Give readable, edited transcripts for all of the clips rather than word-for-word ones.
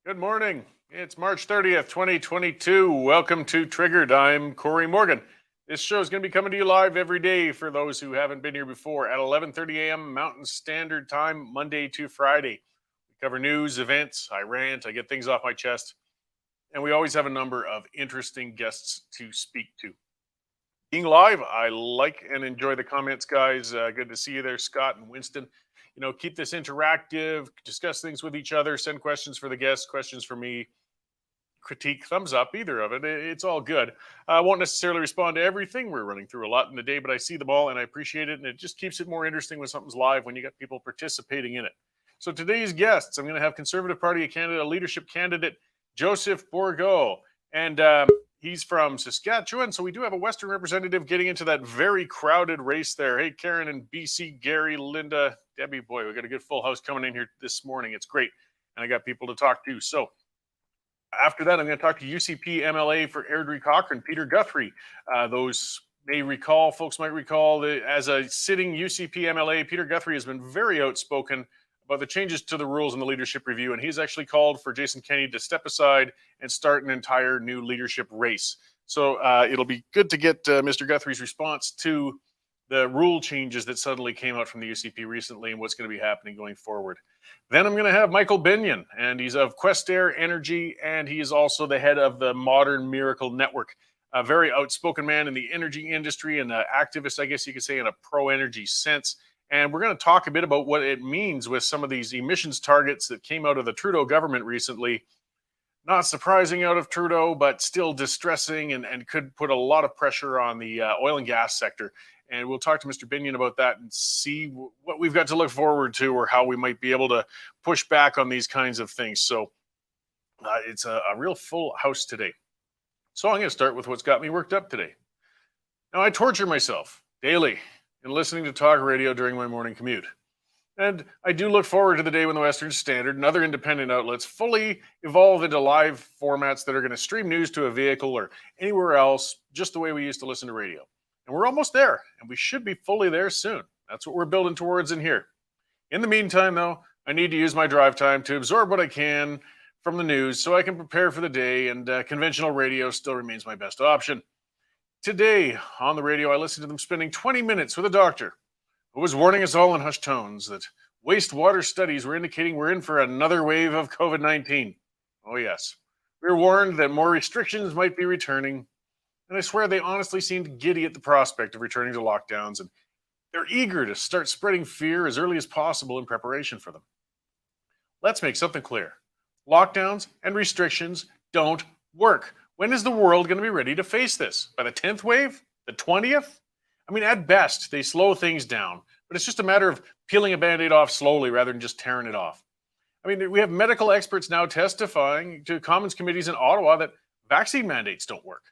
Good morning. It's March 30th, 2022. Welcome to Triggered. I'm Cory Morgan. This show is going to be coming to you live every day for those who haven't been here before at 11:30 a.m. Mountain Standard Time, Monday to Friday. We cover news, events, I rant, I get things off my chest, and we always have a number of interesting guests to speak to. Being live, I like and enjoy the comments, guys. Good to see you there, Scott and Winston. Keep this interactive, discuss things with each other, send questions for the guests, questions for me, critique, thumbs up, either of it. It's all good. I won't necessarily respond to everything. We're running through a lot in the day, but I see them all and I appreciate it. And it just keeps it more interesting when something's live, when you got people participating in it. So today's guests, I'm going to have Conservative Party of Canada leadership candidate Joseph Bourgault. And he's from Saskatchewan, so we do have a Western representative getting into that very crowded race there. Hey, Karen and BC, Gary, Linda, Debbie, boy, we got a good full house coming in here this morning. It's great. And I got people to talk to. So after that, I'm going to talk to UCP MLA for Airdrie-Cochrane Peter Guthrie. Folks might recall that as a sitting UCP MLA, Peter Guthrie has been very outspoken about the changes to the rules in the leadership review, and he's actually called for Jason Kenney to step aside and start an entire new leadership race. So it'll be good to get Mr. Guthrie's response to the rule changes that suddenly came out from the UCP recently and what's going to be happening going forward. Then I'm going to have Michael Bennion, and he's of Questerre Energy, and he is also the head of the Modern Miracle Network. A very outspoken man in the energy industry and an activist, I guess you could say, in a pro-energy sense. And we're going to talk a bit about what it means with some of these emissions targets that came out of the Trudeau government recently. Not surprising out of Trudeau, but still distressing and could put a lot of pressure on the oil and gas sector. And we'll talk to Mr. Binnion about that and see what we've got to look forward to or how we might be able to push back on these kinds of things. So it's a real full house today. So I'm going to start with what's got me worked up today. Now, I torture myself daily in listening to talk radio during my morning commute. And I do look forward to the day when the Western Standard and other independent outlets fully evolve into live formats that are going to stream news to a vehicle or anywhere else, just the way we used to listen to radio. And we're almost there, and we should be fully there soon. That's what we're building towards in here. In the meantime, though, I need to use my drive time to absorb what I can from the news so I can prepare for the day, and conventional radio still remains my best option. Today, on the radio, I listened to them spending 20 minutes with a doctor who was warning us all in hushed tones that wastewater studies were indicating we're in for another wave of COVID-19. Oh, yes. We were warned that more restrictions might be returning, and I swear they honestly seemed giddy at the prospect of returning to lockdowns, and they're eager to start spreading fear as early as possible in preparation for them. Let's make something clear. Lockdowns and restrictions don't work. When is the world going to be ready to face this? By the 10th wave? The 20th? I mean, at best, they slow things down, but it's just a matter of peeling a Band-Aid off slowly rather than just tearing it off. I mean, we have medical experts now testifying to Commons committees in Ottawa that vaccine mandates don't work.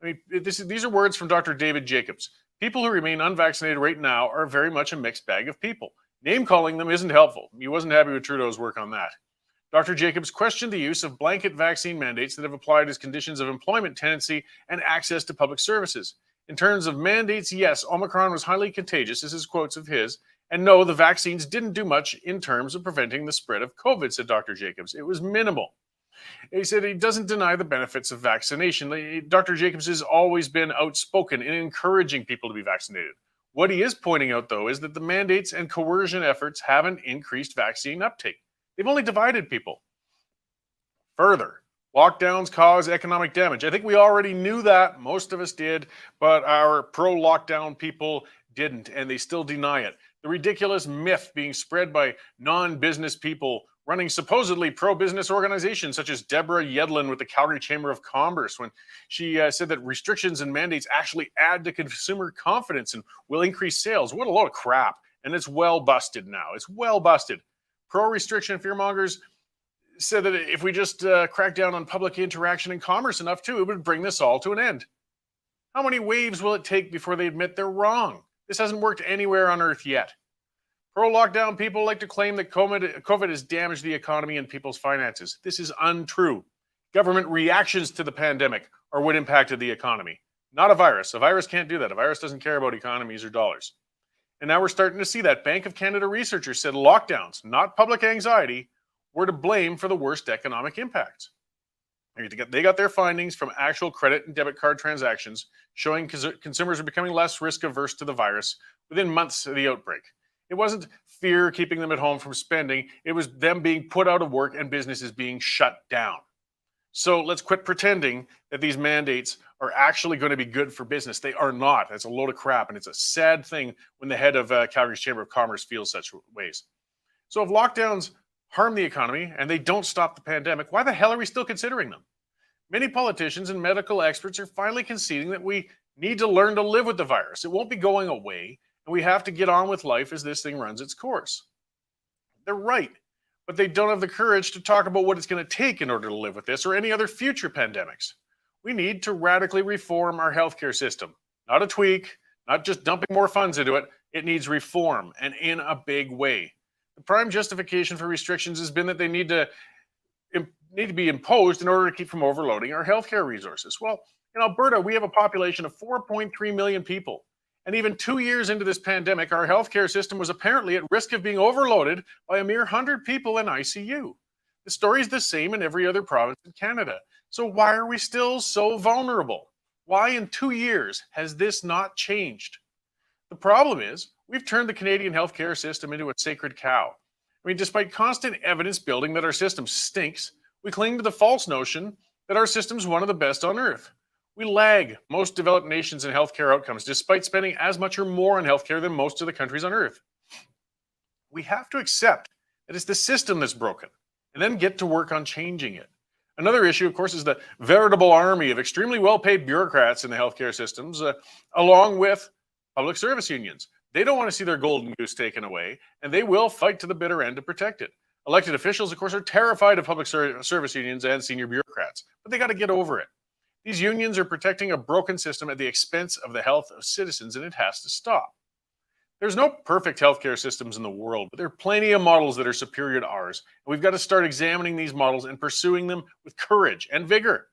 I mean, these are words from Dr. David Jacobs. People who remain unvaccinated right now are very much a mixed bag of people. Name calling them isn't helpful. He wasn't happy with Trudeau's work on that. Dr. Jacobs questioned the use of blanket vaccine mandates that have applied as conditions of employment tenancy and access to public services. In terms of mandates, yes, Omicron was highly contagious, this is quotes of his, and no, the vaccines didn't do much in terms of preventing the spread of COVID, said Dr. Jacobs. It was minimal. He said he doesn't deny the benefits of vaccination. Dr. Jacobs has always been outspoken in encouraging people to be vaccinated. What he is pointing out, though, is that the mandates and coercion efforts haven't increased vaccine uptake. They've only divided people. Further, lockdowns cause economic damage. I think we already knew that. Most of us did, but our pro-lockdown people didn't, and they still deny it. The ridiculous myth being spread by non-business people running supposedly pro-business organizations such as Deborah Yedlin with the Calgary Chamber of Commerce when she said that restrictions and mandates actually add to consumer confidence and will increase sales. What a load of crap. And it's well busted now. It's well busted. Pro-restriction fearmongers said that if we just crack down on public interaction and commerce enough too, it would bring this all to an end. How many waves will it take before they admit they're wrong? This hasn't worked anywhere on earth yet. Pro-lockdown people like to claim that COVID has damaged the economy and people's finances. This is untrue. Government reactions to the pandemic are what impacted the economy, not a virus. A virus can't do that. A virus doesn't care about economies or dollars. And now we're starting to see that. Bank of Canada researchers said lockdowns, not public anxiety, were to blame for the worst economic impacts. They got their findings from actual credit and debit card transactions showing consumers are becoming less risk averse to the virus within months of the outbreak. It wasn't fear keeping them at home from spending, it was them being put out of work and businesses being shut down. So let's quit pretending that these mandates are actually going to be good for business. They are not. That's a load of crap, and it's a sad thing when the head of Calgary's Chamber of Commerce feels such ways. So if lockdowns harm the economy and they don't stop the pandemic, why the hell are we still considering them? Many politicians and medical experts are finally conceding that we need to learn to live with the virus. It won't be going away, and we have to get on with life as this thing runs its course. They're right, but they don't have the courage to talk about what it's going to take in order to live with this or any other future pandemics. We need to radically reform our healthcare system. Not a tweak, not just dumping more funds into it. It needs reform, and in a big way. The prime justification for restrictions has been that they need to be imposed in order to keep from overloading our healthcare resources. Well, in Alberta, we have a population of 4.3 million people. And even 2 years into this pandemic, our healthcare system was apparently at risk of being overloaded by a mere 100 people in ICU. The story is the same in every other province in Canada. So why are we still so vulnerable? Why in 2 years has this not changed? The problem is we've turned the Canadian healthcare system into a sacred cow. I mean, despite constant evidence building that our system stinks, we cling to the false notion that our system's one of the best on earth. We lag most developed nations in healthcare outcomes, despite spending as much or more on healthcare than most of the countries on earth. We have to accept that it's the system that's broken, and then get to work on changing it. Another issue, of course, is the veritable army of extremely well-paid bureaucrats in the healthcare systems, along with public service unions. They don't want to see their golden goose taken away, and they will fight to the bitter end to protect it. Elected officials, of course, are terrified of public service unions and senior bureaucrats, but they got to get over it. These unions are protecting a broken system at the expense of the health of citizens, and it has to stop. There's no perfect healthcare systems in the world, but there are plenty of models that are superior to ours. And we've got to start examining these models and pursuing them with courage and vigor.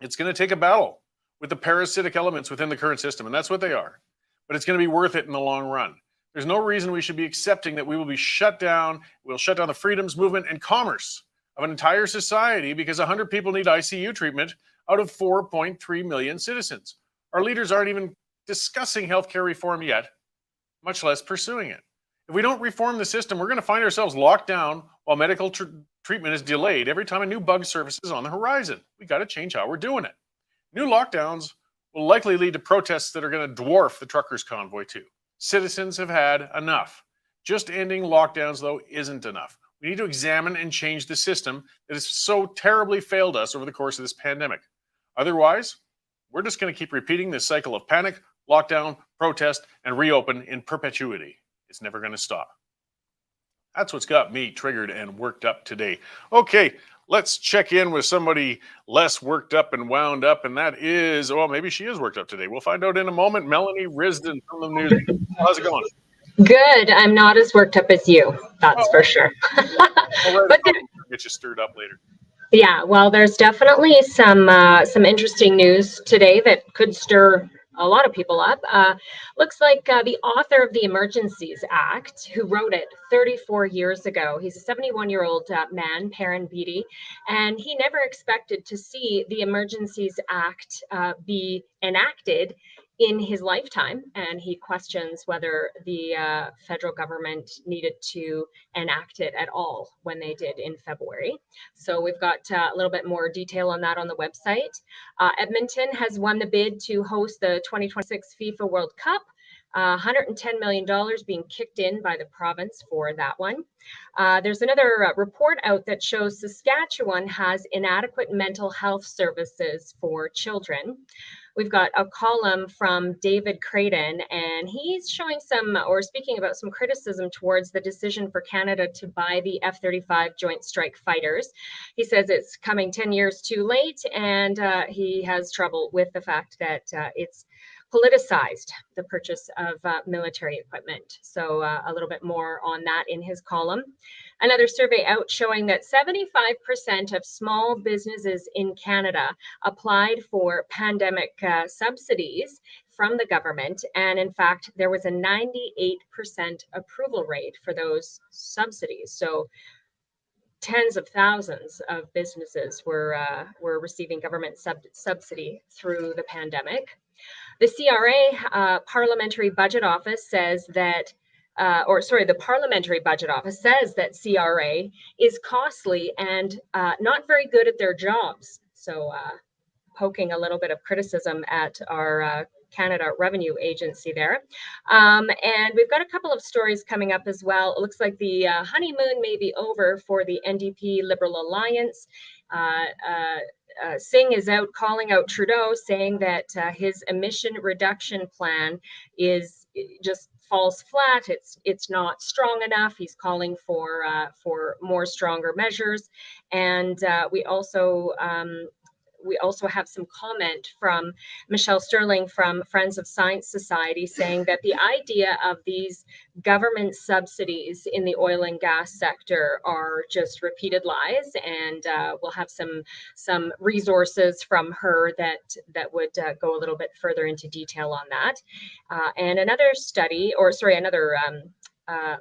It's going to take a battle with the parasitic elements within the current system, and that's what they are. But it's going to be worth it in the long run. There's no reason we should be accepting that we will be shut down. We'll shut down the freedoms, movement, and commerce of an entire society because 100 people need ICU treatment out of 4.3 million citizens. Our leaders aren't even discussing healthcare reform yet, much less pursuing it. If we don't reform the system, we're going to find ourselves locked down while medical treatment is delayed every time a new bug surfaces on the horizon. We got to change how we're doing it. New lockdowns will likely lead to protests that are going to dwarf the truckers' convoy too. Citizens have had enough. Just ending lockdowns, though, isn't enough. We need to examine and change the system that has so terribly failed us over the course of this pandemic. Otherwise, we're just going to keep repeating this cycle of panic, lockdown, protest, and reopen in perpetuity. It's never going to stop. That's what's got me triggered and worked up today. Okay, let's check in with somebody less worked up and wound up, and that is, well, maybe she is worked up today. We'll find out in a moment. Melanie Risden from the news. How's it going? Good. I'm not as worked up as you. That's for sure. But get you stirred up later. Yeah, well, there's definitely some interesting news today that could stir a lot of people up. Looks like the author of the Emergencies Act, who wrote it 34 years ago, he's a 71-year-old man, Perrin Beatty, and he never expected to see the Emergencies Act be enacted in his lifetime, and he questions whether the federal government needed to enact it at all when they did in February. So we've got a little bit more detail on that on the website. Edmonton has won the bid to host the 2026 FIFA World Cup. $110 million being kicked in by the province for that one. There's another report out that shows Saskatchewan has inadequate mental health services for children. We've got a column from David Creighton, and he's showing speaking about some criticism towards the decision for Canada to buy the F-35 Joint Strike Fighters. He says it's coming 10 years too late, and he has trouble with the fact that it's politicized, the purchase of military equipment. So a little bit more on that in his column. Another survey out showing that 75% of small businesses in Canada applied for pandemic subsidies from the government. And in fact, there was a 98% approval rate for those subsidies. So tens of thousands of businesses were receiving government subsidy through the pandemic. The CRA Parliamentary Budget Office says that, the Parliamentary Budget Office says that CRA is costly and not very good at their jobs. So poking a little bit of criticism at our Canada Revenue Agency there. And we've got a couple of stories coming up as well. It looks like the honeymoon may be over for the NDP Liberal Alliance. Singh is out calling out Trudeau, saying that his emission reduction plan just falls flat. It's not strong enough. He's calling for more stronger measures, and we also have some comment from Michelle Sterling from Friends of Science Society saying that the idea of these government subsidies in the oil and gas sector are just repeated lies, and we'll have some resources from her that would go a little bit further into detail on that. And another study,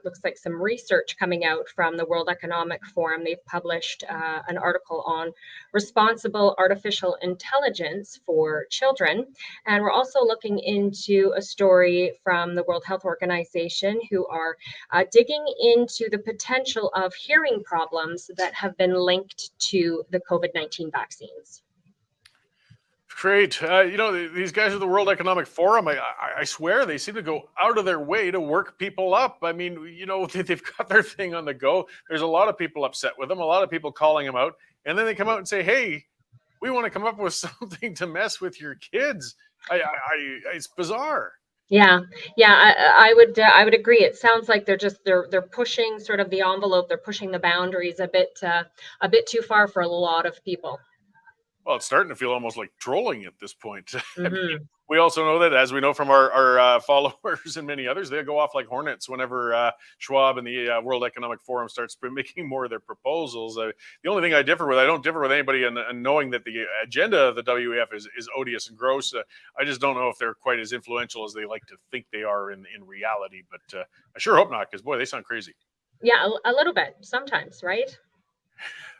looks like some research coming out from the World Economic Forum. They've published an article on responsible artificial intelligence for children. And we're also looking into a story from the World Health Organization, who are digging into the potential of hearing problems that have been linked to the COVID-19 vaccines. Great. These guys at the World Economic Forum, I swear they seem to go out of their way to work people up. I mean, they've got their thing on the go. There's a lot of people upset with them, a lot of people calling them out. And then they come out and say, hey, we want to come up with something to mess with your kids. It's bizarre. Yeah, I would agree. It sounds like they're pushing sort of the envelope. They're pushing the boundaries a bit too far for a lot of people. Well, it's starting to feel almost like trolling at this point. Mm-hmm. I mean, we also know that, as we know from our followers and many others, they go off like hornets whenever Schwab and the World Economic Forum starts making more of their proposals. The only thing I don't differ with anybody in knowing that the agenda of the WEF is odious and gross. I just don't know if they're quite as influential as they like to think they are in reality. But I sure hope not, because, boy, they sound crazy. Yeah, a little bit sometimes, right?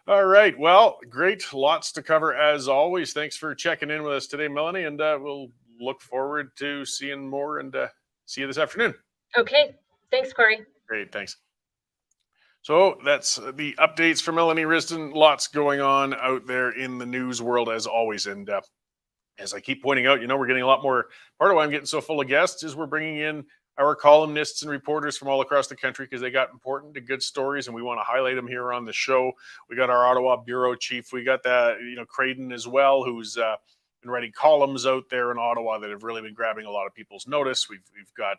All right. Well, great. Lots to cover as always. Thanks for checking in with us today, Melanie, and we'll look forward to seeing more and see you this afternoon. Okay. Thanks, Cory. Great. Thanks. So that's the updates for Melanie Risden. Lots going on out there in the news world as always. And as I keep pointing out, we're getting a lot more. Part of why I'm getting so full of guests is we're bringing in our columnists and reporters from all across the country because they got important and good stories, and we want to highlight them here on the show. We got our Ottawa bureau chief. We got that, Craden as well, who's been writing columns out there in Ottawa that have really been grabbing a lot of people's notice. We've got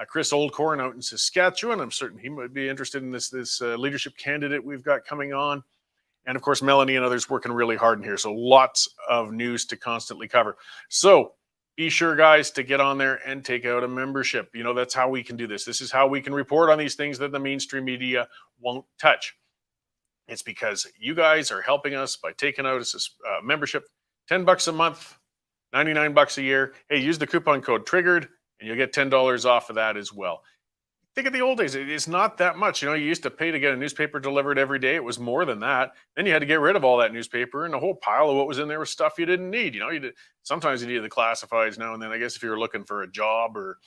Chris Oldcorn out in Saskatchewan. I'm certain he might be interested in this leadership candidate we've got coming on. And of course, Melanie and others working really hard in here. So lots of news to constantly cover. So be sure, guys, to get on there and take out a membership. That's how we can do this. This is how we can report on these things that the mainstream media won't touch. It's because you guys are helping us by taking out a membership, $10 a month, $99 a year. Hey, use the coupon code TRIGGERED, and you'll get $10 off of that as well. Think of the old days. It's not that much. You used to pay to get a newspaper delivered every day. It was more than that. Then you had to get rid of all that newspaper, and a whole pile of what was in there was stuff you didn't need. Sometimes you needed the classifieds now and then. I guess if you were looking for a job or,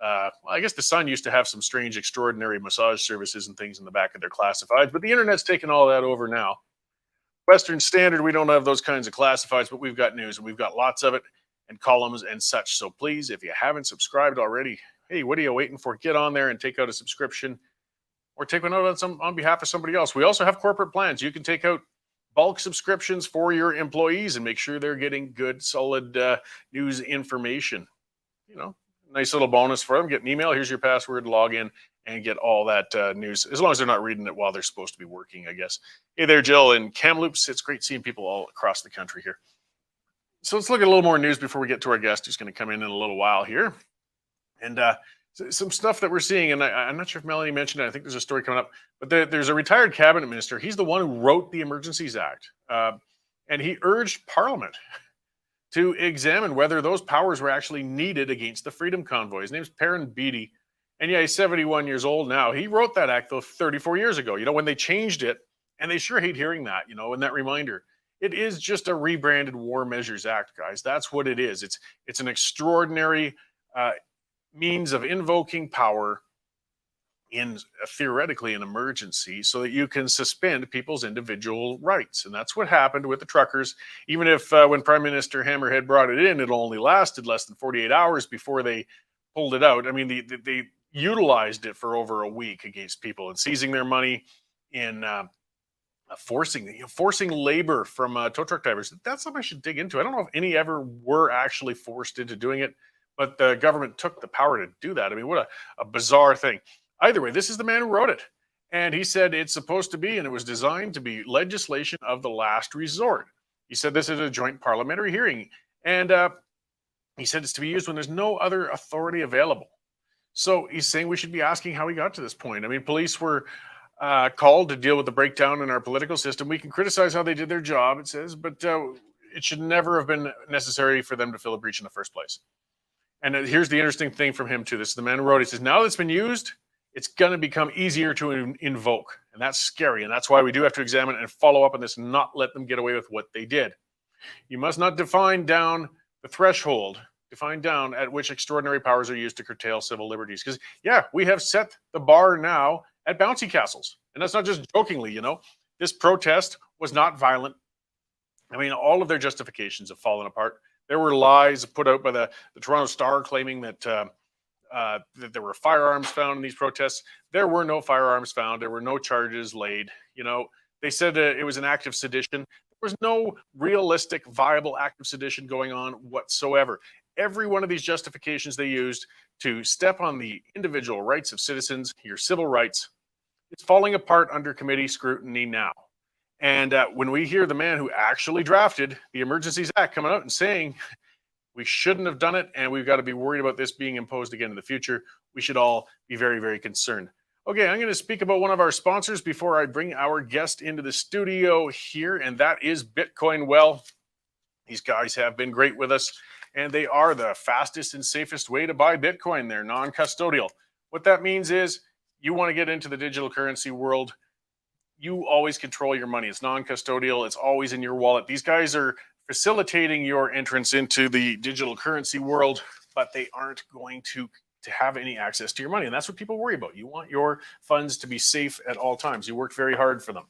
I guess the Sun used to have some strange, extraordinary massage services and things in the back of their classifieds, but the internet's taken all that over now. Western Standard, we don't have those kinds of classifieds, but we've got news, and we've got lots of it and columns and such. So please, if you haven't subscribed already, hey, what are you waiting for? Get on there and take out a subscription or take one out on behalf of somebody else. We also have corporate plans. You can take out bulk subscriptions for your employees and make sure they're getting good, solid news information. Nice little bonus for them. Get an email. Here's your password, log in, and get all that news, as long as they're not reading it while they're supposed to be working, I guess. Hey there, Jill in Kamloops. It's great seeing people all across the country here. So let's look at a little more news before we get to our guest who's going to come in a little while here. And some stuff that we're seeing, and I'm not sure if Melanie mentioned it. I think there's a story coming up, but there's a retired cabinet minister. He's the one who wrote the Emergencies Act, and he urged Parliament to examine whether those powers were actually needed against the Freedom Convoy. His name's Perrin Beattie, and yeah, he's 71 years old now. He wrote that act, though, 34 years ago. When they changed it And they sure hate hearing that, you know, and that reminder. It is just a rebranded War Measures Act, guys. That's what it is. It's an extraordinary means of invoking power in theoretically an emergency so that you can suspend people's individual rights. And that's what happened with the truckers. Even if when Prime Minister Hammerhead brought it in, it only lasted less than 48 hours before they pulled it out. I mean, they utilized it for over a week against people and seizing their money in forcing labor from tow truck drivers. That's something I should dig into. I don't know if any ever were actually forced into doing it, but the government took the power to do that. I mean, what a bizarre thing. Either way, this is the man who wrote it. And he said it's supposed to be, and it was designed to be, legislation of the last resort. He said this is a joint parliamentary hearing. And he said it's to be used when there's no other authority available. So he's saying we should be asking how we got to this point. I mean, police were called to deal with the breakdown in our political system. We can criticize how they did their job, it says, but it should never have been necessary for them to fill a breach in the first place. And here's the interesting thing from him, too. This is the man who wrote it. He says, now that it's been used, it's going to become easier to invoke. And that's scary. And that's why we do have to examine and follow up on this and not let them get away with what they did. You must not define down the threshold, define down at which extraordinary powers are used to curtail civil liberties. Because, yeah, we have set the bar now at bouncy castles. And that's not just jokingly, you know. This protest was not violent. I mean, all of their justifications have fallen apart. There were lies put out by the Toronto Star claiming that there were firearms found in these protests. There were no firearms found. There were no charges laid. You know, they said it was an act of sedition. There was no realistic, viable act of sedition going on whatsoever. Every one of these justifications they used to step on the individual rights of citizens, your civil rights, it's falling apart under committee scrutiny now. And when we hear the man who actually drafted the Emergencies Act coming out and saying we shouldn't have done it and we've got to be worried about this being imposed again in the future, we should all be very, very concerned. Okay, I'm going to speak about one of our sponsors before I bring our guest into the studio here, and that is Bitcoin Well. These guys have been great with us, and they are the fastest and safest way to buy Bitcoin. They're non-custodial. What that means is you want to get into the digital currency world, you always control your money. It's non-custodial. It's always in your wallet. These guys are facilitating your entrance into the digital currency world, but they aren't going to have any access to your money. And that's what people worry about. You want your funds to be safe at all times. You work very hard for them.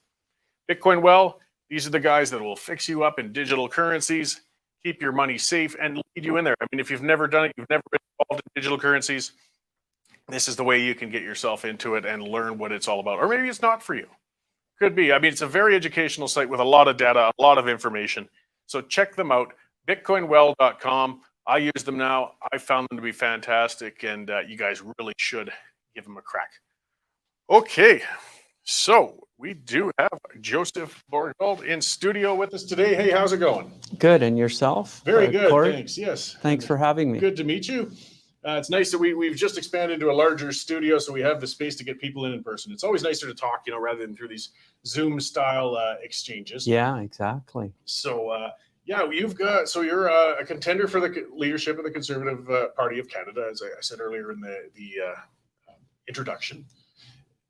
Bitcoin Well, these are the guys that will fix you up in digital currencies, keep your money safe, and lead you in there. I mean, if you've never done it, you've never been involved in digital currencies, this is the way you can get yourself into it and learn what it's all about. Or maybe it's not for you. Could be. I mean, it's a very educational site with a lot of data, a lot of information. So check them out, bitcoinwell.com. I use them now. I found them to be fantastic, and you guys really should give them a crack. Okay, so we do have Joseph Bourgault in studio with us today. Hey, how's it going? Good, and yourself? Very good, Cory? thanks. Yes. Thanks for having me. Good to meet you. It's nice that we've just expanded to a larger studio, so we have the space to get people in person. It's always nicer to talk, you know, rather than through these Zoom-style exchanges. Yeah, exactly. So, yeah, you're a contender for the leadership of the Conservative Party of Canada, as I said earlier in the introduction.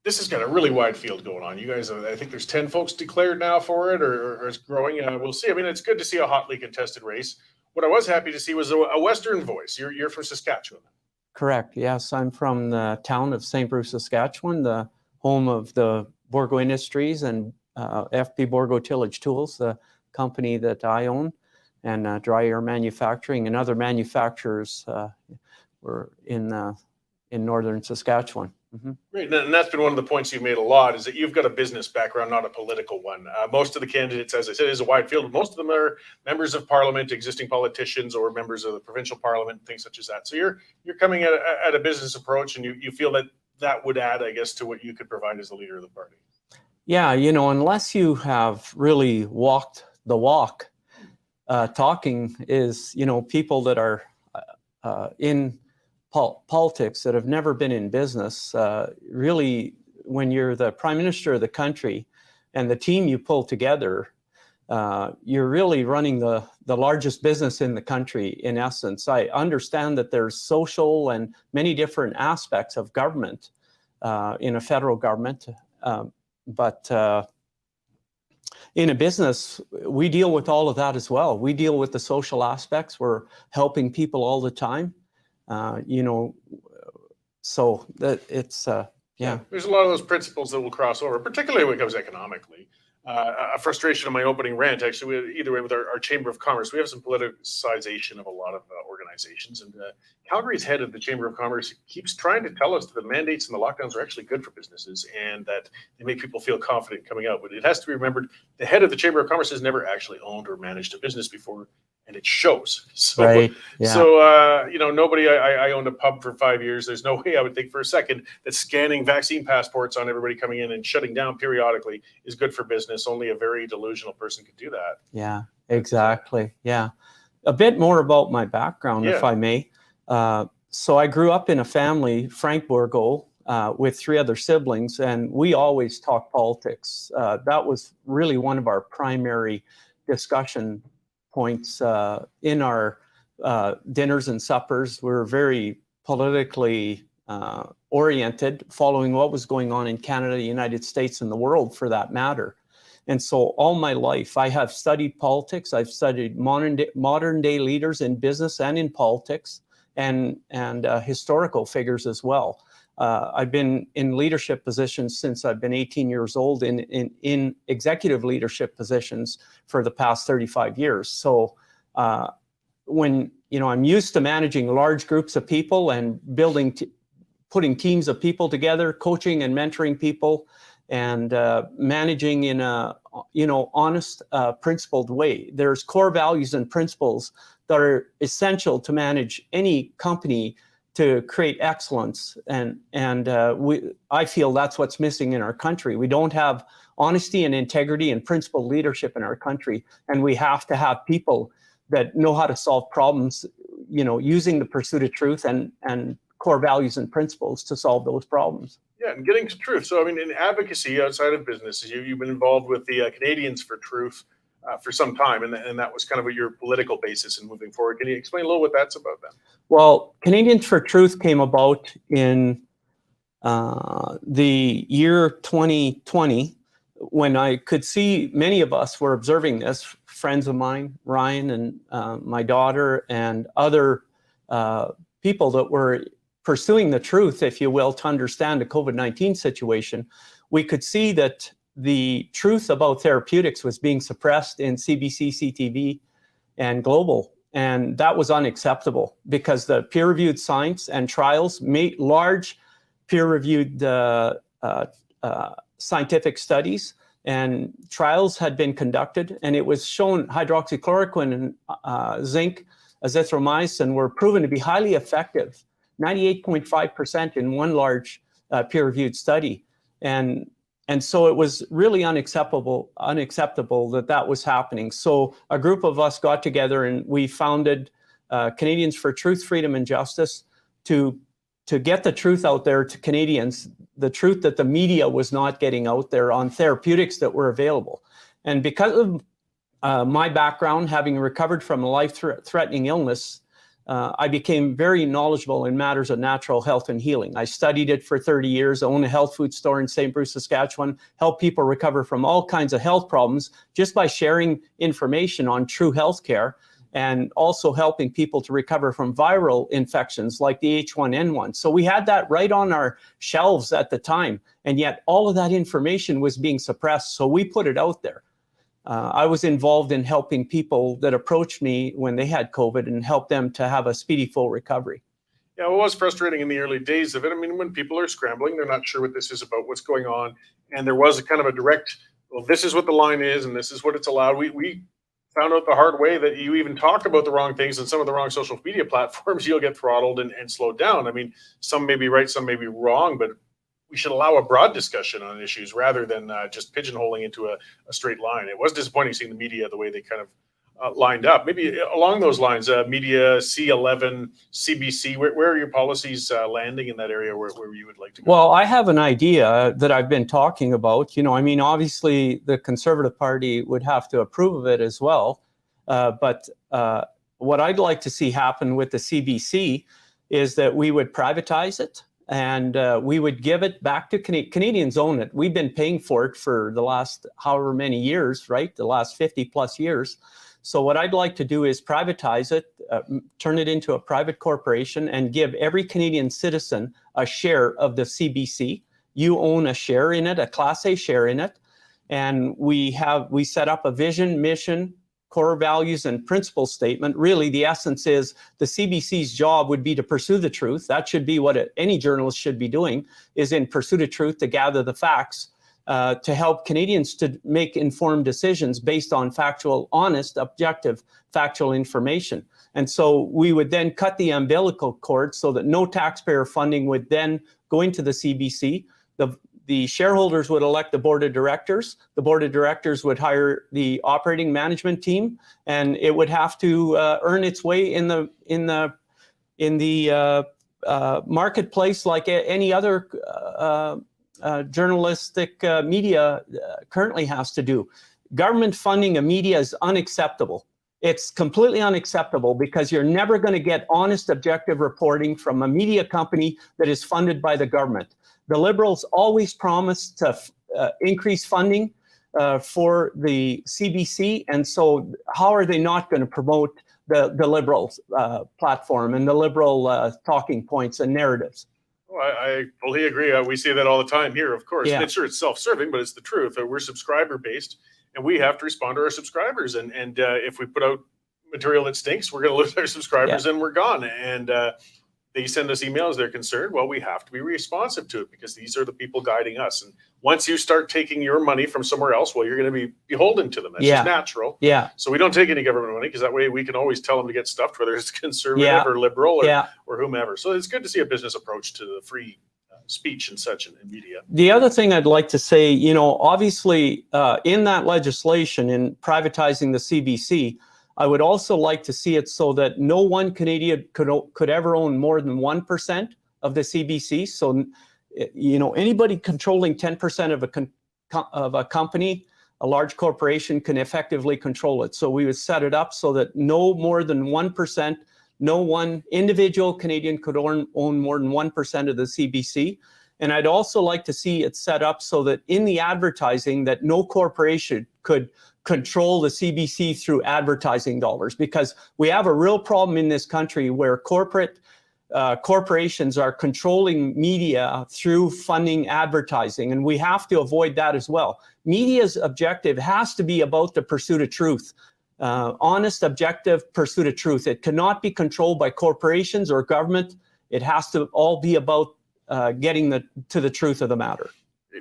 This has got a really wide field going on. You guys, I think there's 10 folks declared now for it, or it's growing. We'll see. I mean, it's good to see a hotly contested race. What I was happy to see was a Western voice. You're from Saskatchewan. Correct. Yes, I'm from the town of St. Bruce, Saskatchewan, the home of the Bourgault Industries and FP Bourgault Tillage Tools, the company that I own, and dry air manufacturing and other manufacturers were in northern Saskatchewan. Mm-hmm. Great, and that's been one of the points you've made a lot, is that you've got a business background, not a political one. Most of the candidates, as I said, is a wide field. Most of them are members of parliament, existing politicians, or members of the provincial parliament, things such as that. So you're coming at a business approach, and you feel that would add, I guess, to what you could provide as the leader of the party. Yeah, you know, unless you have really walked the walk, talking is, you know, people that are in politics that have never been in business, really, when you're the prime minister of the country and the team you pull together, you're really running the largest business in the country, in essence. I understand that there's social and many different aspects of government in a federal government, but in a business, we deal with all of that as well. We deal with the social aspects. We're helping people all the time, you know, so that it's, yeah. There's a lot of those principles that will cross over, particularly when it comes economically. A frustration in my opening rant, actually, either way with our Chamber of Commerce, we have some politicization of a lot of organizations. And Calgary's head of the Chamber of Commerce keeps trying to tell us that the mandates and the lockdowns are actually good for businesses and that they make people feel confident coming out. But it has to be remembered, the head of the Chamber of Commerce has never actually owned or managed a business before. And it shows. So, right. Yeah. So you know, I owned a pub for 5 years. There's no way I would think for a second that scanning vaccine passports on everybody coming in and shutting down periodically is good for business. Only a very delusional person could do that. Yeah, exactly. Yeah. A bit more about my background, if I may. So I grew up in a family, Frank Bourgault, with 3 other siblings, and we always talked politics. That was really one of our primary discussion points in our dinners and suppers. We're very politically oriented, following what was going on in Canada, the United States, and the world for that matter. And so all my life, I have studied politics. I've studied modern day leaders in business and in politics, and historical figures as well. I've been in leadership positions since I've been 18 years old, in executive leadership positions for the past 35 years. So when, you know, I'm used to managing large groups of people and putting teams of people together, coaching and mentoring people, and managing in a, you know, honest, principled way. There's core values and principles that are essential to manage any company to create excellence, and I feel that's what's missing in our country. We don't have honesty and integrity and principled leadership in our country, and we have to have people that know how to solve problems, you know, using the pursuit of truth and core values and principles to solve those problems. Yeah, and getting to truth. So, I mean, in advocacy outside of business, you've been involved with the Canadians for Truth for some time, and that was kind of your political basis in moving forward. Can you explain a little what that's about then? Well, Canadians for Truth came about in the year 2020, when I could see many of us were observing this, friends of mine, Ryan and my daughter, and other people that were pursuing the truth, if you will, to understand the COVID-19 situation. We could see that the truth about therapeutics was being suppressed in CBC, CTV, and global. And that was unacceptable, because the peer-reviewed science and trials, large peer-reviewed scientific studies and trials had been conducted, and it was shown hydroxychloroquine and zinc, azithromycin were proven to be highly effective, 98.5% in one large peer-reviewed study. And so it was really unacceptable that was happening. So a group of us got together and we founded Canadians for Truth, Freedom, and Justice to get the truth out there to Canadians, the truth that the media was not getting out there on therapeutics that were available. And because of my background, having recovered from a life-threatening illness, I became very knowledgeable in matters of natural health and healing. I studied it for 30 years, owned a health food store in St. Bruce, Saskatchewan, helped people recover from all kinds of health problems just by sharing information on true healthcare, and also helping people to recover from viral infections like the H1N1. So we had that right on our shelves at the time, and yet all of that information was being suppressed, so we put it out there. I was involved in helping people that approached me when they had COVID and help them to have a speedy full recovery. Yeah, it was frustrating in the early days of it. I mean, when people are scrambling, they're not sure what this is about, what's going on. And there was a kind of a direct, well, this is what the line is and this is what it's allowed. We found out the hard way that you even talk about the wrong things and some of the wrong social media platforms, you'll get throttled and slowed down. I mean, some may be right, some may be wrong, but we should allow a broad discussion on issues rather than just pigeonholing into a straight line. It was disappointing seeing the media the way they kind of lined up. Maybe along those lines, media, C11, CBC, where are your policies landing in that area where you would like to go? Well, I have an idea that I've been talking about. You know, I mean, obviously the Conservative Party would have to approve of it as well. But what I'd like to see happen with the CBC is that we would privatize it and we would give it back to Canadians own it. We've been paying for it for the last however many years, right? The last 50 plus years. So what I'd like to do is privatize it, turn it into a private corporation, and give every Canadian citizen a share of the CBC. You own a share in it, a Class A share in it. And we set up a vision, mission, core values, and principle statement. Really, the essence is the CBC's job would be to pursue the truth. That should be what any journalist should be doing, is in pursuit of truth, to gather the facts, to help Canadians to make informed decisions based on factual, honest, objective, factual information. And so we would then cut the umbilical cord so that no taxpayer funding would then go into the CBC. The shareholders would elect the board of directors. The board of directors would hire the operating management team, and it would have to earn its way in the marketplace like any other journalistic media currently has to do. Government funding of media is unacceptable. It's completely unacceptable because you're never going to get honest, objective reporting from a media company that is funded by the government. The Liberals always promised to increase funding for the CBC, and so how are they not going to promote the Liberal platform and the Liberal talking points and narratives? Well, I fully agree. We see that all the time here, of course. Yeah. It's sure it's self-serving, but it's the truth. We're subscriber-based, and we have to respond to our subscribers. And if we put out material that stinks, we're going to lose our subscribers, and we're gone. And they send us emails, they're concerned. Well, we have to be responsive to it because these are the people guiding us. And once you start taking your money from somewhere else, well, you're going to be beholden to them. That's just natural. Yeah. So we don't take any government money because that way we can always tell them to get stuffed, whether it's conservative or liberal or whomever. So it's good to see a business approach to the free speech and such in media. The other thing I'd like to say, you know, obviously in that legislation in privatizing the CBC, I would also like to see it so that no one Canadian could ever own more than 1% of the CBC. So, you know, anybody controlling 10% of a company, a large corporation, can effectively control it. So we would set it up so that no more than 1%, no one individual Canadian could own more than 1% of the CBC. And I'd also like to see it set up so that in the advertising that no corporation could control the CBC through advertising dollars, because we have a real problem in this country where corporations are controlling media through funding advertising, and we have to avoid that as well. Media's objective has to be about the pursuit of truth, honest, objective pursuit of truth. It cannot be controlled by corporations or government. It has to all be about getting to the truth of the matter.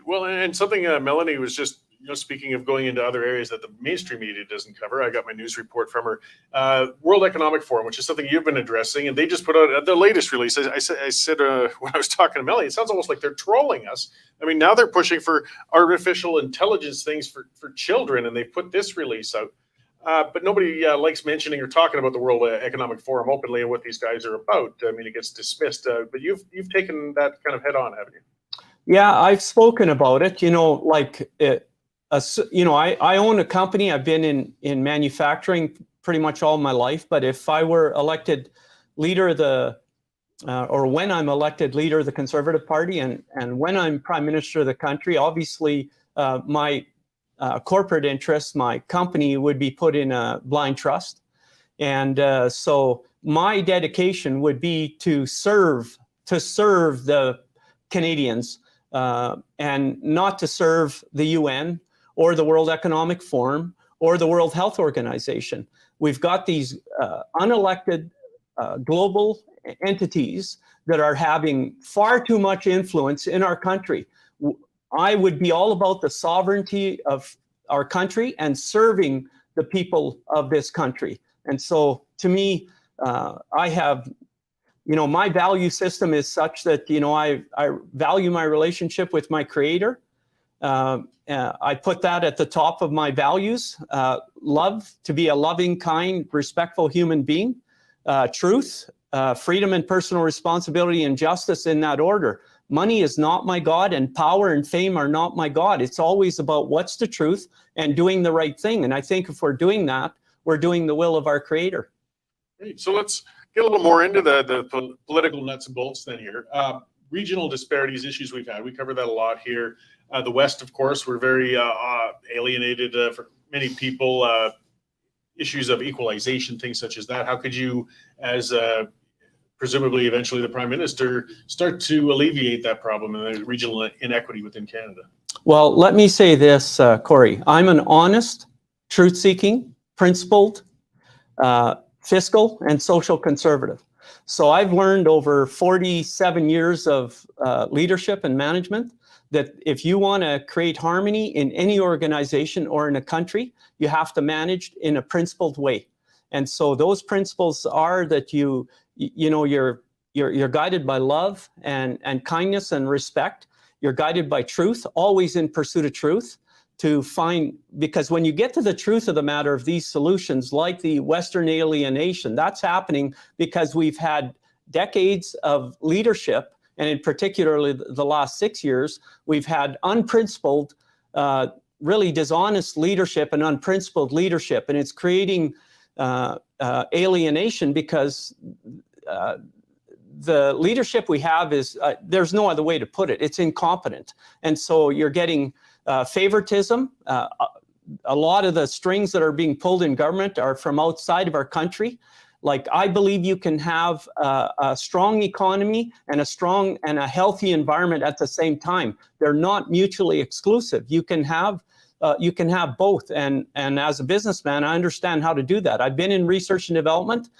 Well, and something Melanie was just, you know, speaking of going into other areas that the mainstream media doesn't cover, I got my news report from her. World Economic Forum, which is something you've been addressing, and they just put out the latest release. I said when I was talking to Melanie, it sounds almost like they're trolling us. I mean, now they're pushing for artificial intelligence things for children, and they put this release out. But nobody likes mentioning or talking about the World Economic Forum openly and what these guys are about. I mean, it gets dismissed. But you've taken that kind of head on, haven't you? Yeah, I've spoken about it. You know, like, you know, I own a company. I've been in manufacturing pretty much all my life. But if I were elected leader of the, or when I'm elected leader of the Conservative Party, and when I'm Prime Minister of the country, obviously my corporate interests, my company would be put in a blind trust. And so my dedication would be to serve the Canadians and not to serve the UN or the World Economic Forum or the World Health Organization. We've got these unelected global entities that are having far too much influence in our country. I would be all about the sovereignty of our country and serving the people of this country. And so to me, I have, you know, my value system is such that, you know, I value my relationship with my Creator. I put that at the top of my values. Love, to be a loving, kind, respectful human being. Truth, freedom and personal responsibility, and justice, in that order. Money is not my God, and power and fame are not my God. It's always about what's the truth and doing the right thing. And I think if we're doing that, we're doing the will of our Creator. So let's get a little more into the political nuts and bolts then here. regional disparities issues we've had. We cover that a lot here. The West, of course, we're very alienated for many people. Issues of equalization, things such as that. How could you, as presumably eventually the Prime Minister, start to alleviate that problem and the regional inequity within Canada? Well, let me say this, Cory. I'm an honest, truth-seeking, principled, fiscal and social conservative. So I've learned over 47 years of leadership and management that if you want to create harmony in any organization or in a country, you have to manage in a principled way. And so those principles are that you're guided by love and kindness and respect. You're guided by truth, always in pursuit of truth. To find, because when you get to the truth of the matter of these solutions, like the Western alienation, that's happening because we've had decades of leadership, and in particularly the last 6 years, we've had unprincipled, really dishonest leadership and unprincipled leadership, and it's creating alienation because the leadership we have is, there's no other way to put it, it's incompetent. And so you're getting favoritism. A lot of the strings that are being pulled in government are from outside of our country. Like, I believe you can have a strong economy and a strong and a healthy environment at the same time. They're not mutually exclusive. You can have both. And as a businessman, I understand how to do that. I've been in research and development.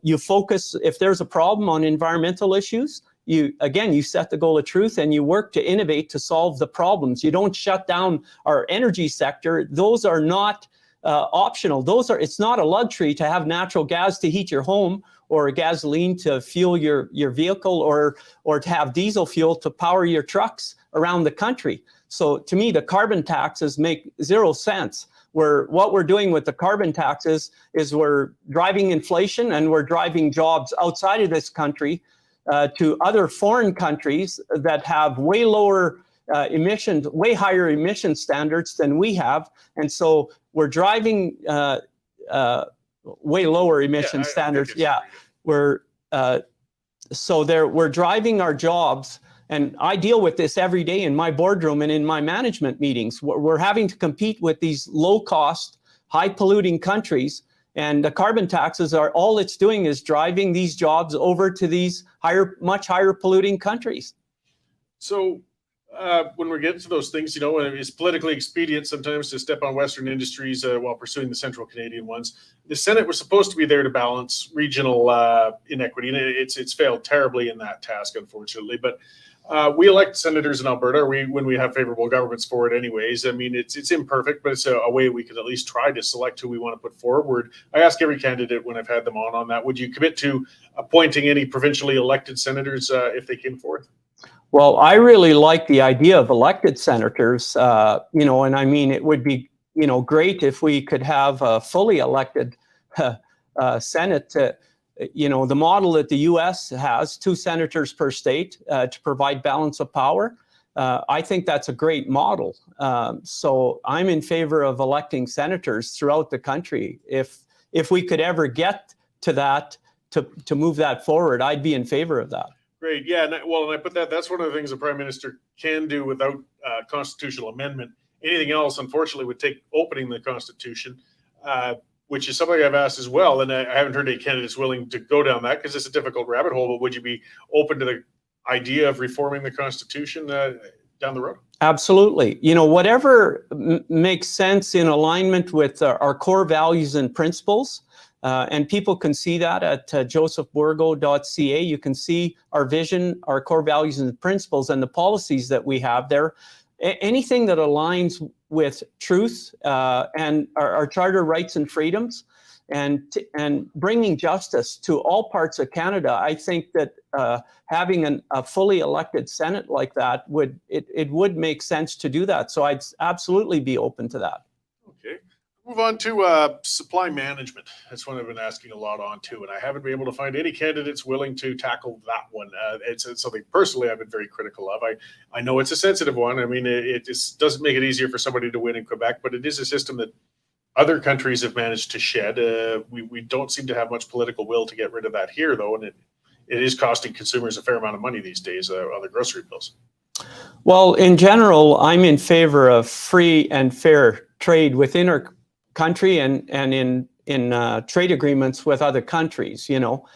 You focus, if there's a problem, on environmental issues. You set the goal of truth and you work to innovate to solve the problems. You don't shut down our energy sector. Those are not optional. It's not a luxury to have natural gas to heat your home, or gasoline to fuel your vehicle, or to have diesel fuel to power your trucks around the country. So to me, the carbon taxes make 0 sense. What we're doing with the carbon taxes is we're driving inflation and we're driving jobs outside of this country to other foreign countries that have way lower emissions, way higher emission standards than we have. And so we're driving way lower emission standards. We're driving our jobs. And I deal with this every day in my boardroom and in my management meetings. We're having to compete with these low-cost, high-polluting countries, and the carbon taxes are all it's doing is driving these jobs over to these much higher polluting countries. So when we're getting to those things, it's politically expedient sometimes to step on Western industries while pursuing the Central Canadian ones. The Senate was supposed to be there to balance regional inequity, and it's failed terribly in that task, unfortunately. But we elect senators in Alberta when we have favorable governments for it anyways. I mean, it's imperfect, but it's a way we could at least try to select who we want to put forward. I ask every candidate when I've had them on that, would you commit to appointing any provincially elected senators if they came forth? Well, I really like the idea of elected senators, and I mean, it would be, great if we could have a fully elected Senate. The model that the U.S. has, 2 senators per state to provide balance of power. I think that's a great model. So I'm in favor of electing senators throughout the country. If we could ever get to that, to move that forward, I'd be in favor of that. Great. Yeah. And I put that's one of the things the Prime Minister can do without constitutional amendment. Anything else, unfortunately, would take opening the Constitution, which is something I've asked as well. And I haven't heard any candidates willing to go down that because it's a difficult rabbit hole. But would you be open to the idea of reforming the Constitution down the road? Absolutely. Whatever makes sense in alignment with our core values and principles. And people can see that at josephbourgault.ca. You can see our vision, our core values and principles, and the policies that we have there. Anything that aligns with truth and our charter rights and freedoms, and bringing justice to all parts of Canada. I think that having a fully elected Senate like that would make sense to do that. So I'd absolutely be open to that. Okay. Move on to supply management. That's one I've been asking a lot on too, and I haven't been able to find any candidates willing to tackle that one. It's something personally I've been very critical of. I know it's a sensitive one. I mean, it just doesn't make it easier for somebody to win in Quebec, but it is a system that other countries have managed to shed. We don't seem to have much political will to get rid of that here, though, and it is costing consumers a fair amount of money these days on their grocery bills. Well, in general, I'm in favor of free and fair trade within our country and in trade agreements with other countries. You know,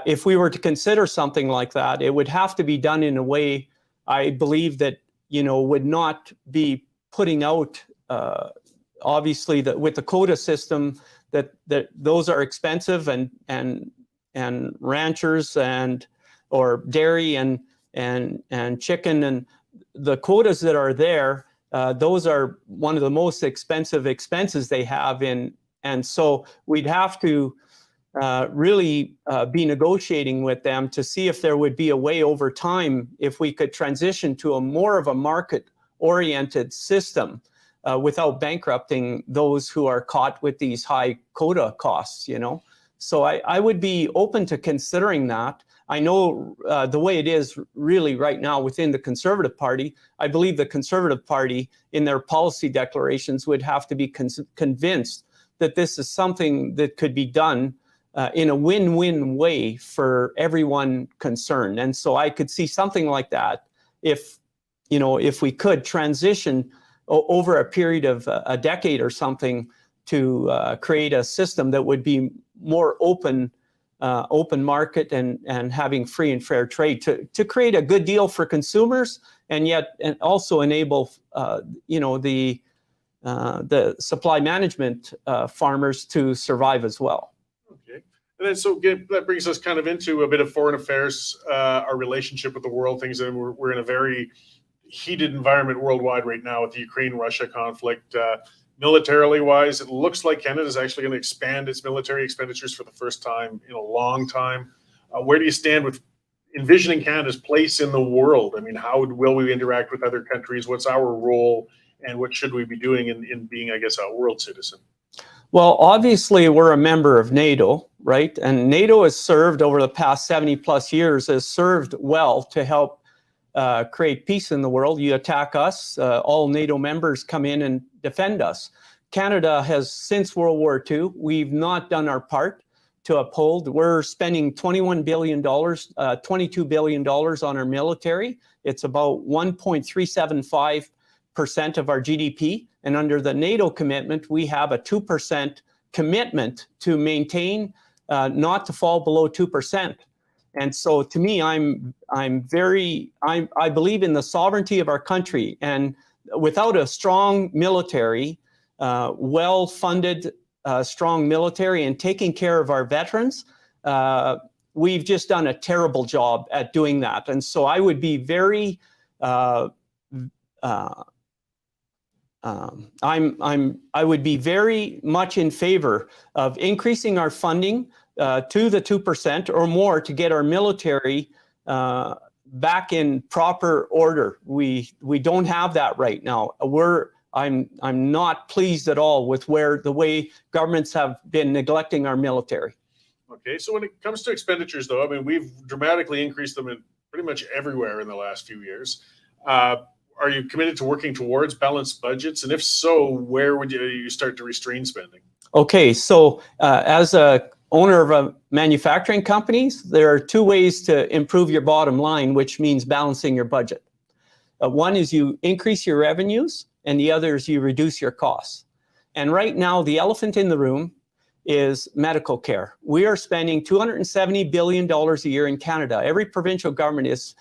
if we were to consider something like that, it would have to be done in a way, I believe, that, you know, would not be putting out, obviously, that with the quota system, that those are expensive, and ranchers or dairy and chicken, and the quotas that are there, those are one of the most expensive expenses they have in, and so we'd have to really be negotiating with them to see if there would be a way over time if we could transition to a more of a market-oriented system without bankrupting those who are caught with these high quota costs, you know. So I would be open to considering that. I know the way it is really right now within the Conservative Party, I believe the Conservative Party in their policy declarations would have to be convinced that this is something that could be done in a win-win way for everyone concerned. And so I could see something like that if, you know, if we could transition over a period of a decade or something to create a system that would be more open market and having free and fair trade to create a good deal for consumers, and also enable you know, the supply management farmers to survive as well. Okay, and then so that brings us kind of into a bit of foreign affairs, our relationship with the world, things that we're in a very heated environment worldwide right now with the Ukraine-Russia conflict. Militarily wise, it looks like Canada is actually going to expand its military expenditures for the first time in a long time. Where do you stand with envisioning Canada's place in the world? I mean, how will we interact with other countries? What's our role, and what should we be doing in being, I guess, a world citizen? Well, obviously, we're a member of NATO, right? And NATO has served over the past 70 plus years, has served well to help create peace in the world. You attack us, all NATO members come in and defend us. Canada has, since World War II, we've not done our part to uphold. We're spending $21 billion, $22 billion on our military. It's about 1.375% of our GDP. And under the NATO commitment, we have a 2% commitment to maintain, not to fall below 2%. And so to me, I believe in the sovereignty of our country, and without a strong military, well-funded, strong military, and taking care of our veterans, we've just done a terrible job at doing that. And so I would be very, I would be very much in favor of increasing our funding to the 2% or more to get our military back in proper order. We don't have that right now. I'm not pleased at all with the way governments have been neglecting our military. Okay, so when it comes to expenditures, though, I mean, we've dramatically increased them in pretty much everywhere in the last few years. Are you committed to working towards balanced budgets? And if so, where would you start to restrain spending? Okay, so as a owner of a manufacturing companies, there are two ways to improve your bottom line, which means balancing your budget. One is you increase your revenues, and the other is you reduce your costs. And right now, the elephant in the room is medical care. We are spending $270 billion a year in Canada. Every provincial government is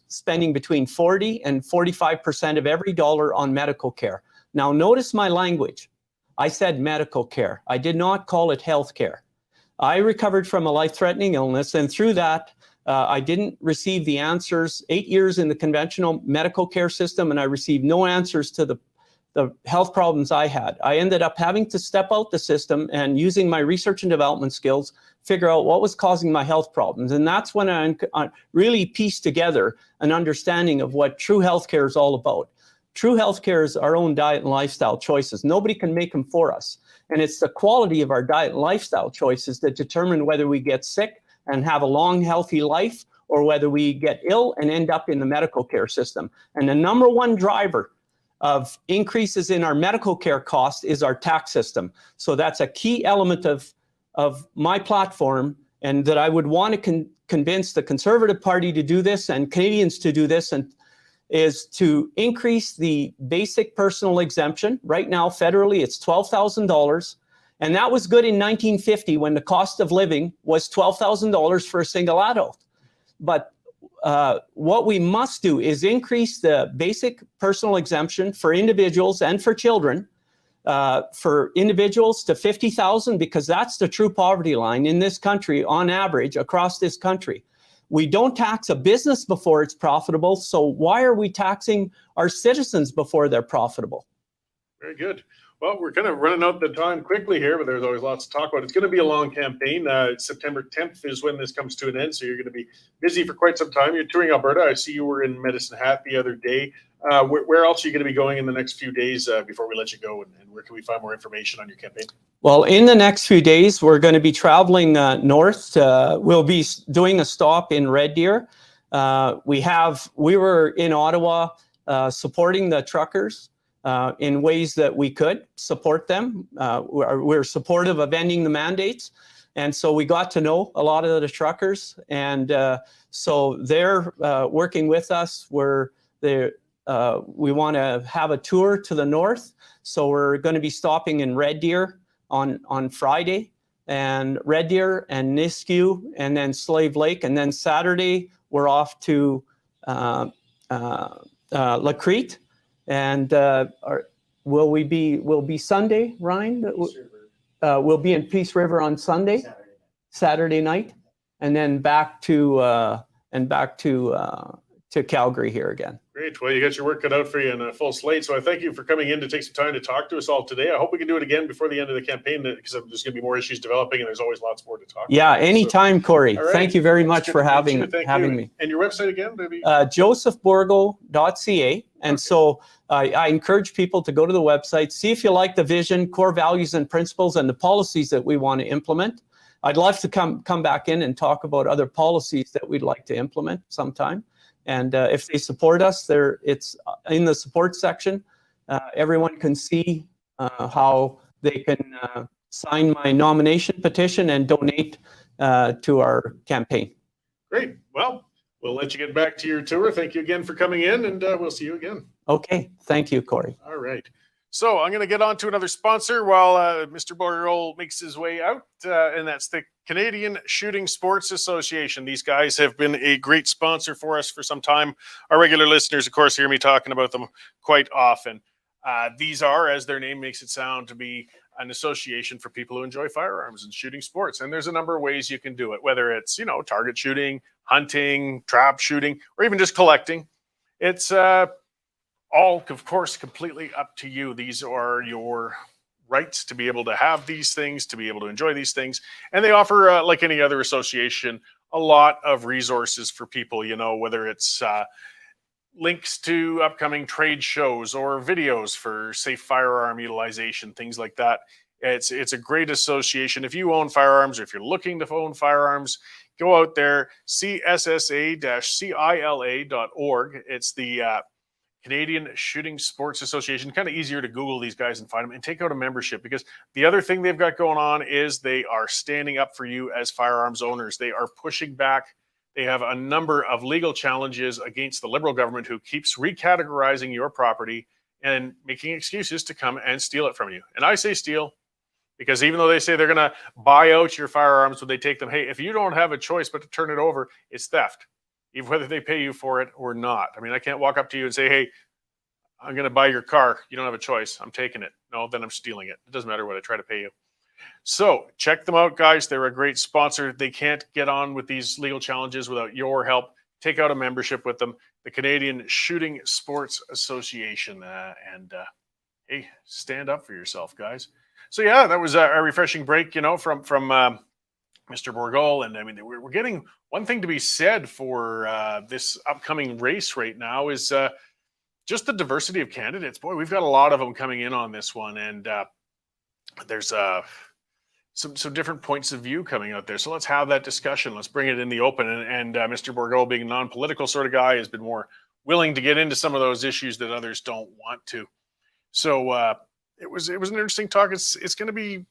spending between 40 and 45% of every dollar on medical care. Now, notice my language. I said medical care. I did not call it health care. I recovered from a life-threatening illness, and through that, I didn't receive the answers. 8 years in the conventional medical care system, and I received no answers to the health problems I had. I ended up having to step out the system and, using my research and development skills, figure out what was causing my health problems. And that's when I really pieced together an understanding of what true healthcare is all about. True healthcare is our own diet and lifestyle choices. Nobody can make them for us. And it's the quality of our diet and lifestyle choices that determine whether we get sick and have a long, healthy life, or whether we get ill and end up in the medical care system. And the number one driver of increases in our medical care cost is our tax system. So that's a key element of my platform and that I would want to convince the Conservative Party to do this and Canadians to do this, and is to increase the basic personal exemption. Right now, federally, it's $12,000. And that was good in 1950 when the cost of living was $12,000 for a single adult. But what we must do is increase the basic personal exemption for individuals and for children. For individuals to $50,000, because that's the true poverty line in this country on average across this country. We don't tax a business before it's profitable, so why are we taxing our citizens before they're profitable? Very good. Well, we're kind of running out the time quickly here, but there's always lots to talk about. It's going to be a long campaign. September 10th is when this comes to an end, so you're going to be busy for quite some time. You're touring Alberta. I see you were in Medicine Hat the other day. Where else are you going to be going in the next few days before we let you go, and where can we find more information on your campaign? Well, in the next few days, we're going to be traveling north. We'll be doing a stop in Red Deer. We were in Ottawa supporting the truckers in ways that we could support them. We're supportive of ending the mandates. And so we got to know a lot of the truckers. And so they're working with us. We want to have a tour to the north. So we're going to be stopping in Red Deer on Friday, and Red Deer and Nisku, and then Slave Lake. And then Saturday, we're off to La Crete. And will be Sunday, Ryan? We'll be in Peace River on Saturday night, and then back to Calgary here again. Great. Well, you got your work cut out for you in a full slate. So I thank you for coming in to take some time to talk to us all today. I hope we can do it again before the end of the campaign, because there's going to be more issues developing, and there's always lots more to talk about. Yeah, anytime, Cory. All right. Thank you very much for having me. And your website again, maybe? josephbourgault.ca. And Okay. so I encourage people to go to the website, see if you like the vision, core values and principles, and the policies that we want to implement. I'd love to come back in and talk about other policies that we'd like to implement sometime. And if they support us, it's in the support section. Everyone can see how they can sign my nomination petition and donate to our campaign. Great. Well, we'll let you get back to your tour. Thank you again for coming in, and we'll see you again. Okay. Thank you, Cory. All right. So I'm going to get on to another sponsor while Mr. Bourgault makes his way out, and that's the Canadian Shooting Sports Association. These guys have been a great sponsor for us for some time. Our regular listeners, of course, hear me talking about them quite often. These are, as their name makes it sound, to be an association for people who enjoy firearms and shooting sports. And there's a number of ways you can do it, whether it's, target shooting, hunting, trap shooting, or even just collecting. It's all, of course, completely up to you. These are your rights to be able to have these things, to be able to enjoy these things. And they offer, like any other association, a lot of resources for people, whether it's links to upcoming trade shows or videos for safe firearm utilization, things like that. It's a great association. If you own firearms, or if you're looking to own firearms, go out there, cssa-cila.org. It's the Canadian Shooting Sports Association. Kind of easier to Google these guys and find them, and take out a membership, because the other thing they've got going on is they are standing up for you as firearms owners. They are pushing back. They have a number of legal challenges against the Liberal government, who keeps recategorizing your property and making excuses to come and steal it from you. And I say steal, because even though they say they're going to buy out your firearms when they take them, hey, if you don't have a choice but to turn it over, it's theft, even whether they pay you for it or not. I mean, I can't walk up to you and say, hey, I'm going to buy your car. You don't have a choice. I'm taking it. No, then I'm stealing it. It doesn't matter what I try to pay you. So check them out, guys. They're a great sponsor. They can't get on with these legal challenges without your help. Take out a membership with them, the Canadian Shooting Sports Association. Hey, stand up for yourself, guys. So yeah, that was a refreshing break, from Mr. Bourgault. And I mean, we're getting one thing to be said for this upcoming race right now is just the diversity of candidates. Boy, we've got a lot of them coming in on this one, and there's some different points of view coming out there. So let's have that discussion. Let's bring it in the open. And Mr. Bourgault, being a non-political sort of guy, has been more willing to get into some of those issues that others don't want to. So it was an interesting talk. It's going to be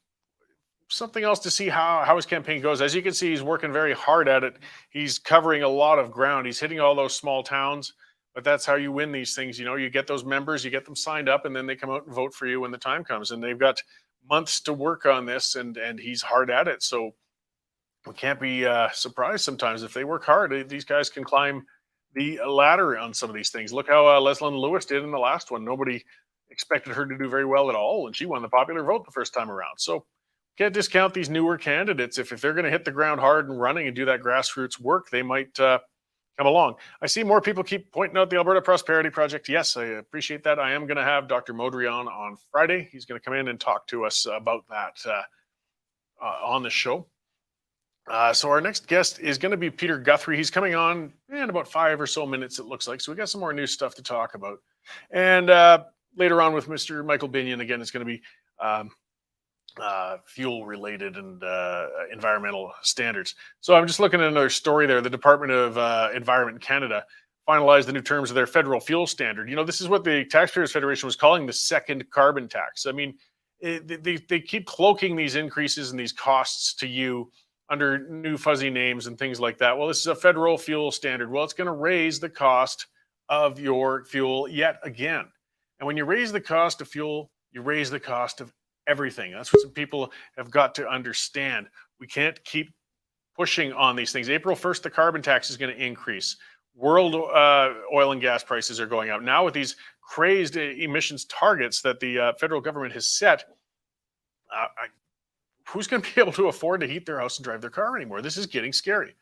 something else to see how his campaign goes. As you can see, he's working very hard at it. He's covering a lot of ground. He's hitting all those small towns, but that's how you win these things. You know, you get those members, you get them signed up, and then they come out and vote for you when the time comes. And they've got months to work on this, and he's hard at it. So we can't be surprised sometimes if they work hard. These guys can climb the ladder on some of these things. Look how Leslyn Lewis did in the last one. Nobody expected her to do very well at all, and she won the popular vote the first time around. So can't discount these newer candidates. If they're going to hit the ground hard and running and do that grassroots work, they might come along. I see more people keep pointing out the Alberta Prosperity Project. Yes, I appreciate that. I am going to have Dr. Modry on Friday. He's going to come in and talk to us about that on the show. So our next guest is going to be Peter Guthrie. He's coming on in about 5 or so minutes, it looks like. So we got some more new stuff to talk about. And later on with Mr. Michael Binnion, again, it's going to be fuel related and environmental standards. So I'm just looking at another story there. The Department of Environment in Canada finalized the new terms of their federal fuel standard. You know, this is what the Taxpayers Federation was calling the second carbon tax. I mean, they keep cloaking these increases and these costs to you under new fuzzy names and things like that. Well, this is a federal fuel standard. Well, it's going to raise the cost of your fuel yet again. And when you raise the cost of fuel, you raise the cost of everything. That's what some people have got to understand. We can't keep pushing on these things. April 1st, the carbon tax is going to increase. World oil and gas prices are going up. Now with these crazed emissions targets that the federal government has set, who's going to be able to afford to heat their house and drive their car anymore? This is getting scary.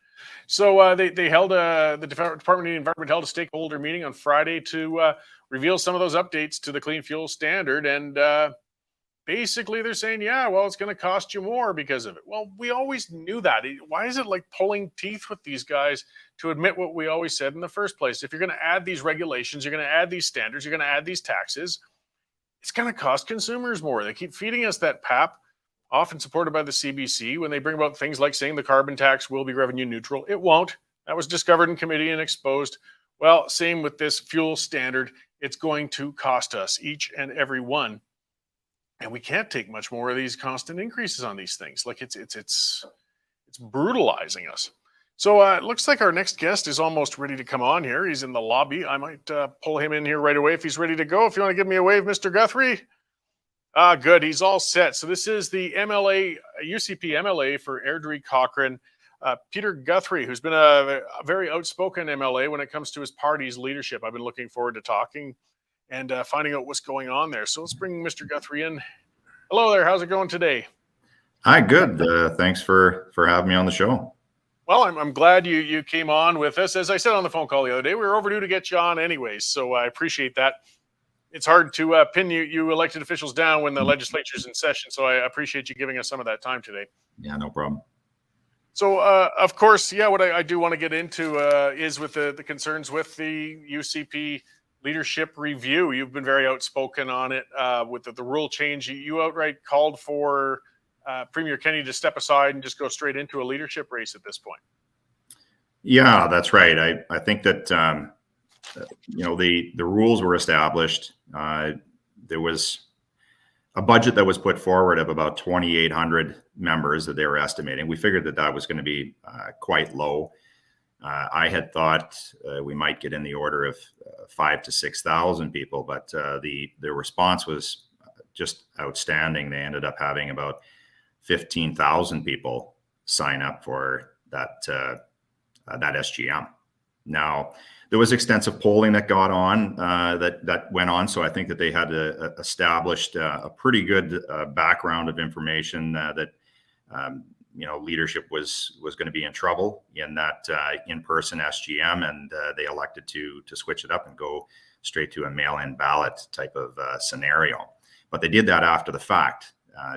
So they held the Department of the Environment held a stakeholder meeting on Friday to reveal some of those updates to the Clean Fuel Standard. And basically they're saying, yeah, well, it's going to cost you more because of it. Well, we always knew that. Why is it like pulling teeth with these guys to admit what we always said in the first place? If you're going to add these regulations, you're going to add these standards, you're going to add these taxes, it's going to cost consumers more. They keep feeding us that pap, often supported by the CBC, when they bring about things like saying the carbon tax will be revenue neutral. It won't. That was discovered in committee and exposed. Well, same with this fuel standard. It's going to cost us, each and every one. And we can't take much more of these constant increases on these things. Like it's brutalizing us. So it looks like our next guest is almost ready to come on here. He's in the lobby. I might pull him in here right away if he's ready to go. If you want to give me a wave, Mr. Guthrie. Good. He's all set. So this is the MLA, UCP MLA for Airdrie-Cochrane, Peter Guthrie, who's been a very outspoken MLA when it comes to his party's leadership. I've been looking forward to talking and finding out what's going on there. So let's bring Mr. Guthrie in. Hello there. How's it going today? Hi, good. Thanks for having me on the show. Well, I'm glad you came on with us. As I said on the phone call the other day, we were overdue to get you on anyways, so I appreciate that. It's hard to pin you elected officials down when the legislature's in session, so I appreciate you giving us some of that time today. Yeah, no problem. So, of course, yeah, what I do want to get into is with the concerns with the UCP leadership review. You've been very outspoken on it with the rule change. You outright called for Premier Kenney to step aside and just go straight into a leadership race at this point. Yeah, that's right. I think that the rules were established. There was a budget that was put forward of about 2,800 members that they were estimating. We figured that was going to be quite low. I had thought we might get in the order of 5,000 to 6,000 people, but the response was just outstanding. They ended up having about 15,000 people sign up for that SGM. Now, there was extensive polling that got on, that went on. So I think that they had established a pretty good background of information that leadership was going to be in trouble in that in-person SGM, and they elected to switch it up and go straight to a mail-in ballot type of scenario. But they did that after the fact,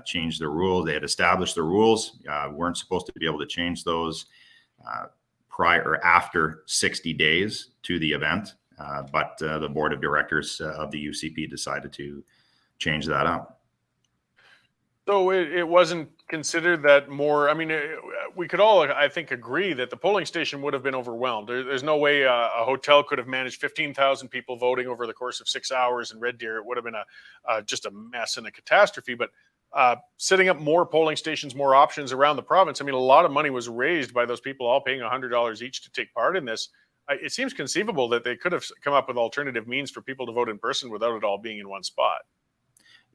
changed the rules. They had established the rules, weren't supposed to be able to change those prior or after 60 days to the event. But the board of directors of the UCP decided to change that up. So it wasn't considered that more, I mean, we could all, I think, agree that the polling station would have been overwhelmed. There's no way a hotel could have managed 15,000 people voting over the course of 6 hours in Red Deer. It would have been just a mess and a catastrophe. But setting up more polling stations, more options around the province. I mean, a lot of money was raised by those people all paying $100 each to take part in this. It seems conceivable that they could have come up with alternative means for people to vote in person without it all being in one spot.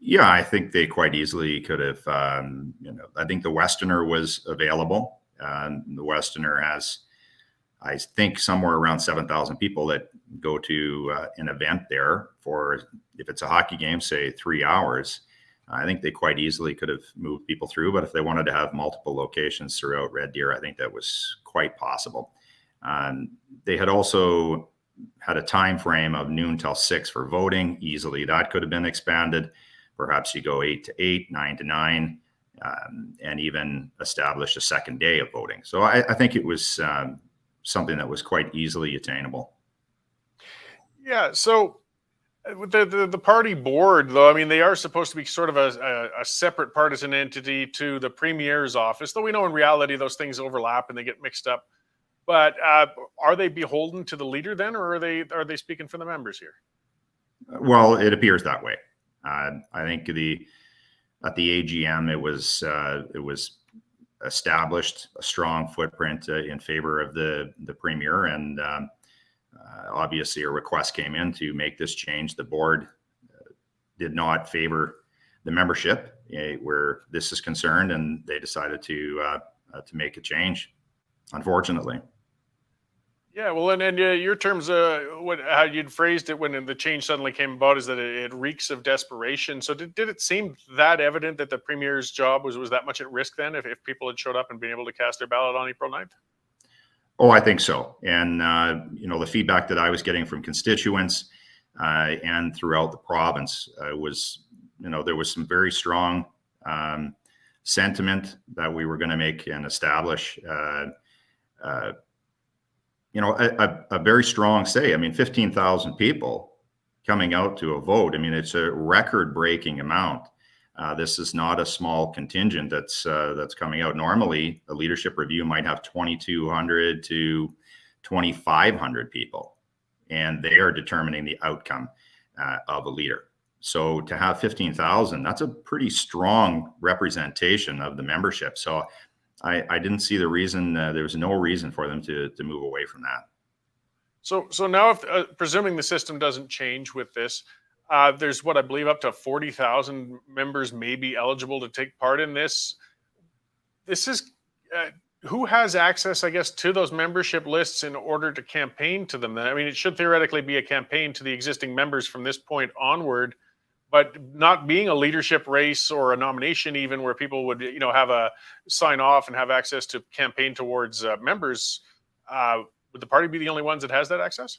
Yeah, I think they quite easily could have. I think the Westerner was available. The Westerner has, I think, somewhere around 7,000 people that go to an event there for, if it's a hockey game, say 3 hours. I think they quite easily could have moved people through, but if they wanted to have multiple locations throughout Red Deer, I think that was quite possible. They had also had a time frame of noon till 6 for voting. Easily that could have been expanded. Perhaps you go 8 to 8, 9 to 9, and even establish a second day of voting. So I think it was something that was quite easily attainable. Yeah. So with the party board, though, I mean, they are supposed to be sort of a separate partisan entity to the premier's office, though we know in reality those things overlap and they get mixed up. But are they beholden to the leader then, or are they speaking for the members here? Well, it appears that way. I think at the AGM it was established a strong footprint in favor of the premier, and obviously a request came in to make this change. The board did not favor the membership where this is concerned, and they decided to make a change, unfortunately. Yeah, well, and your terms, how you'd phrased it when the change suddenly came about is that it reeks of desperation. So did it seem that evident that the premier's job was that much at risk then, if people had showed up and been able to cast their ballot on April 9th? Oh, I think so. And, the feedback that I was getting from constituents and throughout the province was, there was some very strong sentiment that we were going to make and establish a very strong say. I mean, 15,000 people coming out to a vote. I mean, it's a record-breaking amount. This is not a small contingent that's coming out. Normally, a leadership review might have 2,200 to 2,500 people, and they are determining the outcome of a leader. So to have 15,000, that's a pretty strong representation of the membership. So I didn't see the reason. There was no reason for them to move away from that. So now, if presuming the system doesn't change with this, there's what I believe up to 40,000 members may be eligible to take part in this. This is who has access, I guess, to those membership lists in order to campaign to them. I mean, it should theoretically be a campaign to the existing members from this point onward. But not being a leadership race or a nomination, even where people would, have a sign off and have access to campaign towards members, would the party be the only ones that has that access?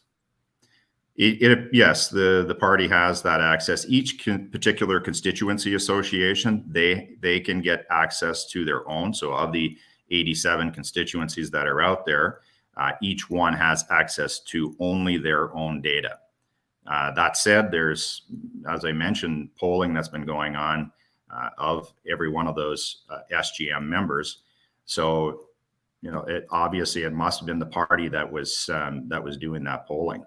Yes, the party has that access. Each particular constituency association, they can get access to their own. So of the 87 constituencies that are out there, each one has access to only their own data. That said, there's, as I mentioned, polling that's been going on of every one of those SGM members. So, it must have been the party that was doing that polling.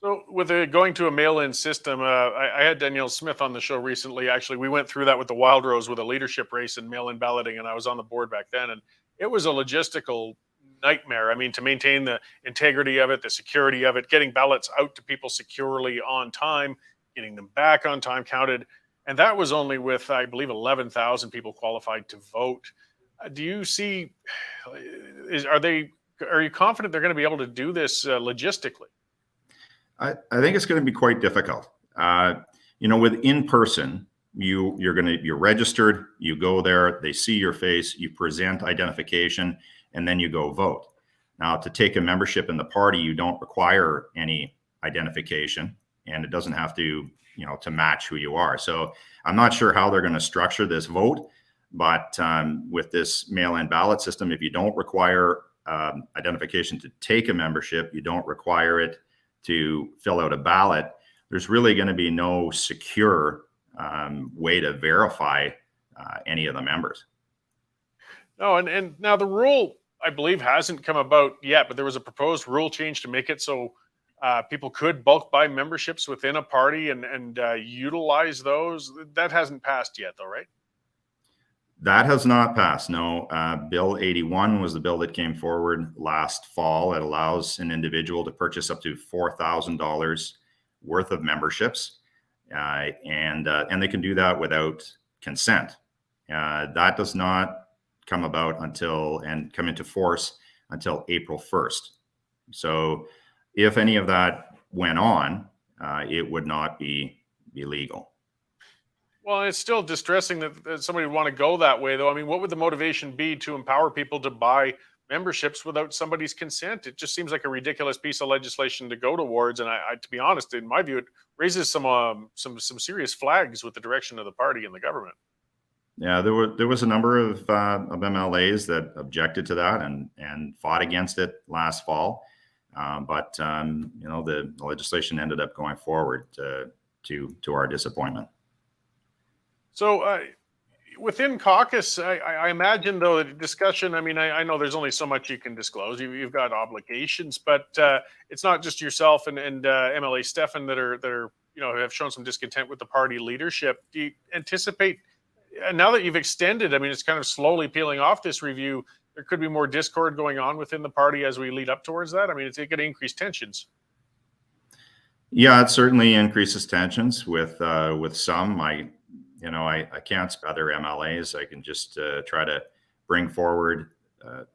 So with going to a mail-in system, I had Danielle Smith on the show recently. Actually, we went through that with the Wild Rose with a leadership race and mail-in balloting, and I was on the board back then, and it was a logistical nightmare. I mean, to maintain the integrity of it, the security of it, getting ballots out to people securely on time, getting them back on time counted. And that was only with, I believe, 11,000 people qualified to vote. Do you see, are you confident they're going to be able to do this logistically? I think it's going to be quite difficult. With in-person, you're registered, you go there, they see your face, you present identification, and then you go vote. Now, to take a membership in the party, you don't require any identification, and it doesn't have to, to match who you are. So I'm not sure how they're going to structure this vote, but with this mail-in ballot system, if you don't require identification to take a membership, you don't require it to fill out a ballot, there's really going to be no secure way to verify any of the members. No, and now the rule, I believe, hasn't come about yet, but there was a proposed rule change to make it so people could bulk buy memberships within a party and utilize those. That hasn't passed yet, though, right? That has not passed. No. Bill 81 was the bill that came forward last fall. It allows an individual to purchase up to $4,000 worth of memberships, and they can do that without consent. That does not come about and come into force until April 1st. So if any of that went on, it would not be legal. Well, it's still distressing that somebody would want to go that way, though. I mean, what would the motivation be to empower people to buy memberships without somebody's consent? It just seems like a ridiculous piece of legislation to go towards. And to be honest, in my view, it raises some serious flags with the direction of the party and the government. Yeah, there was a number of MLAs that objected to that and fought against it last fall, but the legislation ended up going forward to our disappointment. So within caucus, I imagine, though, the discussion, I mean, I know there's only so much you can disclose. You've got obligations, but it's not just yourself and MLA Stefan that are have shown some discontent with the party leadership. Do you anticipate, now that you've extended, I mean, it's kind of slowly peeling off this review, there could be more discord going on within the party as we lead up towards that? I mean, it's going to increase tensions. Yeah, it certainly increases tensions with some. I can't speak other MLAs. I can just try to bring forward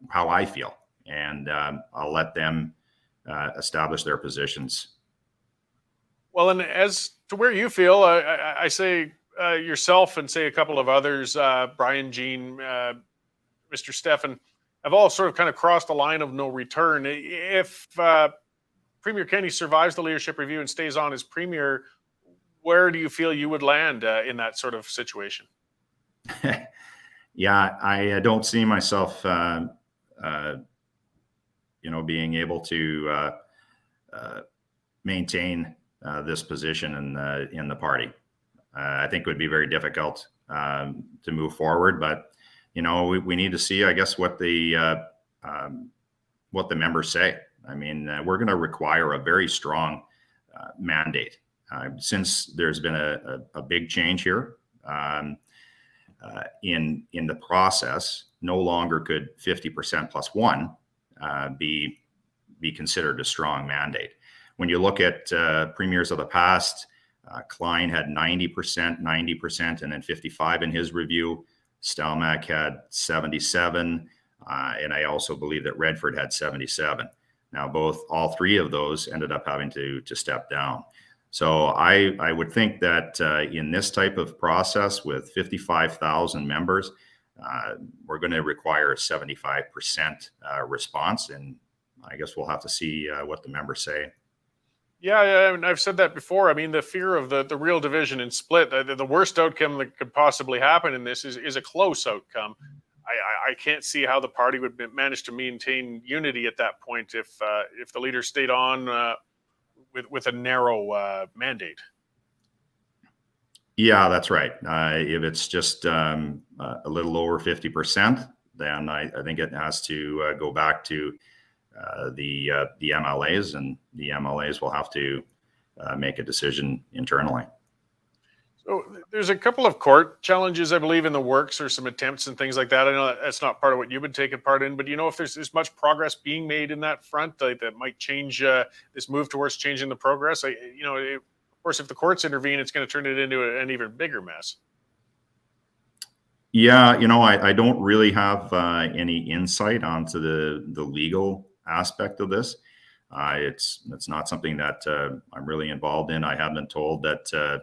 how I feel, and I'll let them establish their positions. Well, and as to where you feel, I say yourself and say a couple of others, Brian, Jean, Mr. Stefan, have all sort of kind of crossed the line of no return. If Premier Kenney survives the leadership review and stays on as premier, where do you feel you would land in that sort of situation? Yeah, I don't see myself, being able to maintain this position in the party. I think it would be very difficult to move forward, but we need to see, I guess, what the members say. I mean, we're going to require a very strong mandate. Since there's been a big change here in the process, no longer could 50% plus one be considered a strong mandate. When you look at premiers of the past, Klein had 90%, and then 55 in his review. Stelmach had 77, and I also believe that Redford had 77. Now, all three of those ended up having to step down. So I would think that in this type of process with 55,000 members, we're going to require a 75% response, and I guess we'll have to see what the members say. Yeah, I mean, I've said that before. I mean, the fear of the real division and split, the worst outcome that could possibly happen in this is a close outcome. I can't see how the party would manage to maintain unity at that point if the leader stayed on with a narrow mandate. Yeah, that's right. If it's just a little over 50%, then I think it has to go back to the MLAs, and the MLAs will have to make a decision internally. So there's a couple of court challenges, I believe, in the works, or some attempts and things like that. I know that's not part of what you've been taking part in, but if there's much progress being made in that front that might change this move towards changing the progress? Of course, if the courts intervene, it's going to turn it into an even bigger mess. Yeah, I don't really have any insight onto the legal aspect of this. It's not something that I'm really involved in. I have been told that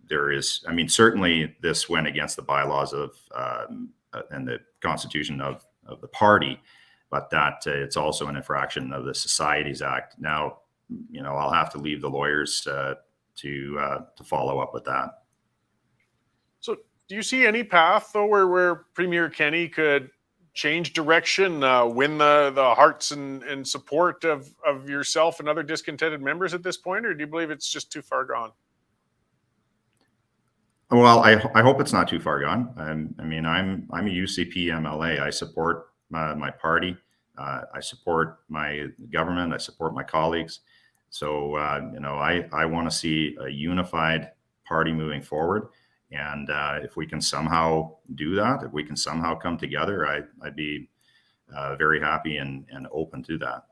there is, certainly this went against the bylaws of and the constitution of the party, but that it's also an infraction of the Societies Act. Now, I'll have to leave the lawyers to follow up with that. So do you see any path, though, where Premier Kenney could change direction, win the hearts and support of yourself and other discontented members at this point, or do you believe it's just too far gone? Well, I hope it's not too far gone. I'm a UCP MLA. I support my party. I support my government. I support my colleagues. So, I want to see a unified party moving forward. And if we can somehow do that, if we can somehow come together, I'd be very happy and open to that.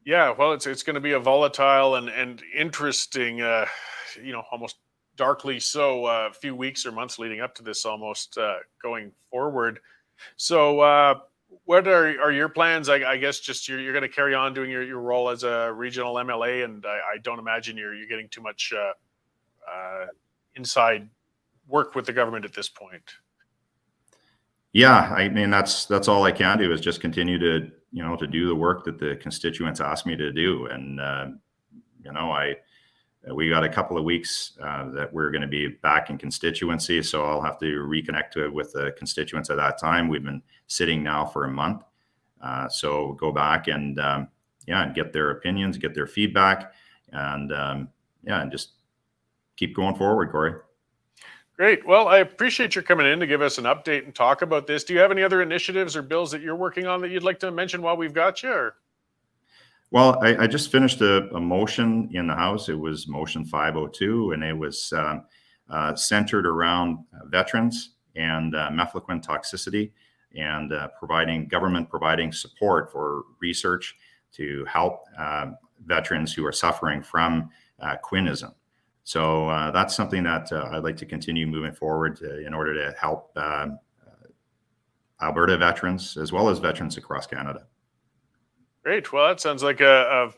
Yeah, well, it's going to be a volatile and interesting, almost darkly so, few weeks or months leading up to this, almost going forward. So, what are your plans? I guess just you're going to carry on doing your role as a regional MLA, and I don't imagine you're getting too much inside work with the government at this point. Yeah, I mean that's all I can do is just continue to do the work that the constituents ask me to do, and we got a couple of weeks that we're going to be back in constituency, so I'll have to reconnect with the constituents at that time. We've been sitting now for a month, so go back and and get their opinions, get their feedback, and and just keep going forward, Cory. Great. Well, I appreciate your coming in to give us an update and talk about this. Do you have any other initiatives or bills that you're working on that you'd like to mention while we've got you? Or? Well, I just finished a motion in the House. It was motion 502, and it was centered around veterans and mefloquine toxicity, and providing support for research to help veterans who are suffering from quinism. So that's something that I'd like to continue moving forward in order to help Alberta veterans as well as veterans across Canada. Great. Well, that sounds like a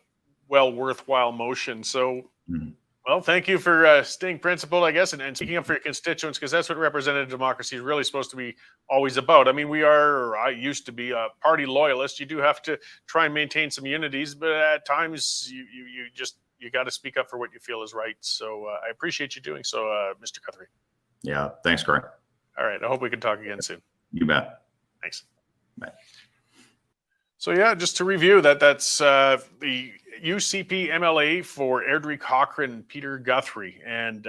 worthwhile motion. So, well, thank you for staying principled, I guess, and speaking up for your constituents, because that's what representative democracy is really supposed to be always about. I mean, I used to be a party loyalist. You do have to try and maintain some unities, but at times you got to speak up for what you feel is right. So I appreciate you doing so, Mr. Guthrie. Yeah. Thanks, Cory. All right. I hope we can talk again soon. You bet. Thanks. Bye. So yeah, just to review that's the UCP MLA for Airdrie-Cochrane Peter Guthrie. And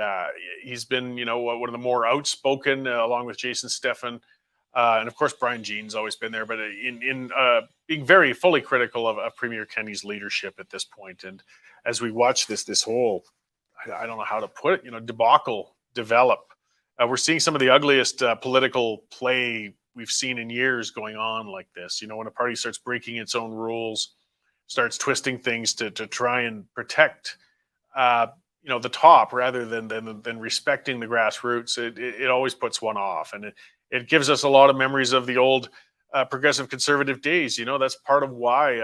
he's been, one of the more outspoken along with Jason Steffen. And of course, Brian Jean's always been there, but in being very fully critical of Premier Kenney's leadership at this point. And as we watch this whole, I don't know how to put it, debacle develop, we're seeing some of the ugliest political play we've seen in years going on like this. When a party starts breaking its own rules, starts twisting things to try and protect, the top rather than respecting the grassroots, it always puts one off. And it gives us a lot of memories of the old progressive conservative days. That's part of why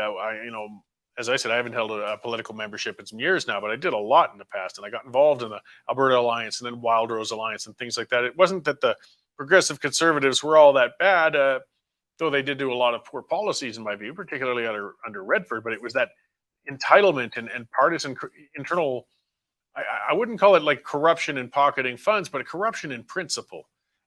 as I said, I haven't held a political membership in some years now, but I did a lot in the past, and I got involved in the Alberta Alliance and then Wild Rose Alliance and things like that. It wasn't that the progressive conservatives were all that bad, though they did do a lot of poor policies in my view, particularly under Redford, but it was that entitlement and partisan internal, I wouldn't call it like corruption in pocketing funds, but a corruption in principle.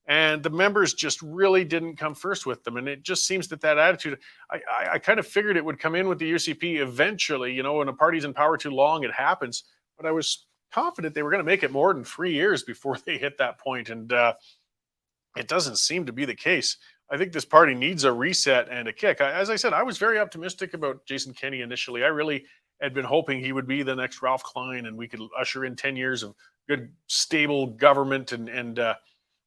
And the members just really didn't come first with them. And it just seems that attitude, I kind of figured it would come in with the UCP eventually, when a party's in power too long, it happens. But I was confident they were going to make it more than 3 years before they hit that point. And it doesn't seem to be the case. I think this party needs a reset and a kick. As I said, I was very optimistic about Jason Kenney initially. I really had been hoping he would be the next Ralph Klein and we could usher in 10 years of good, stable government and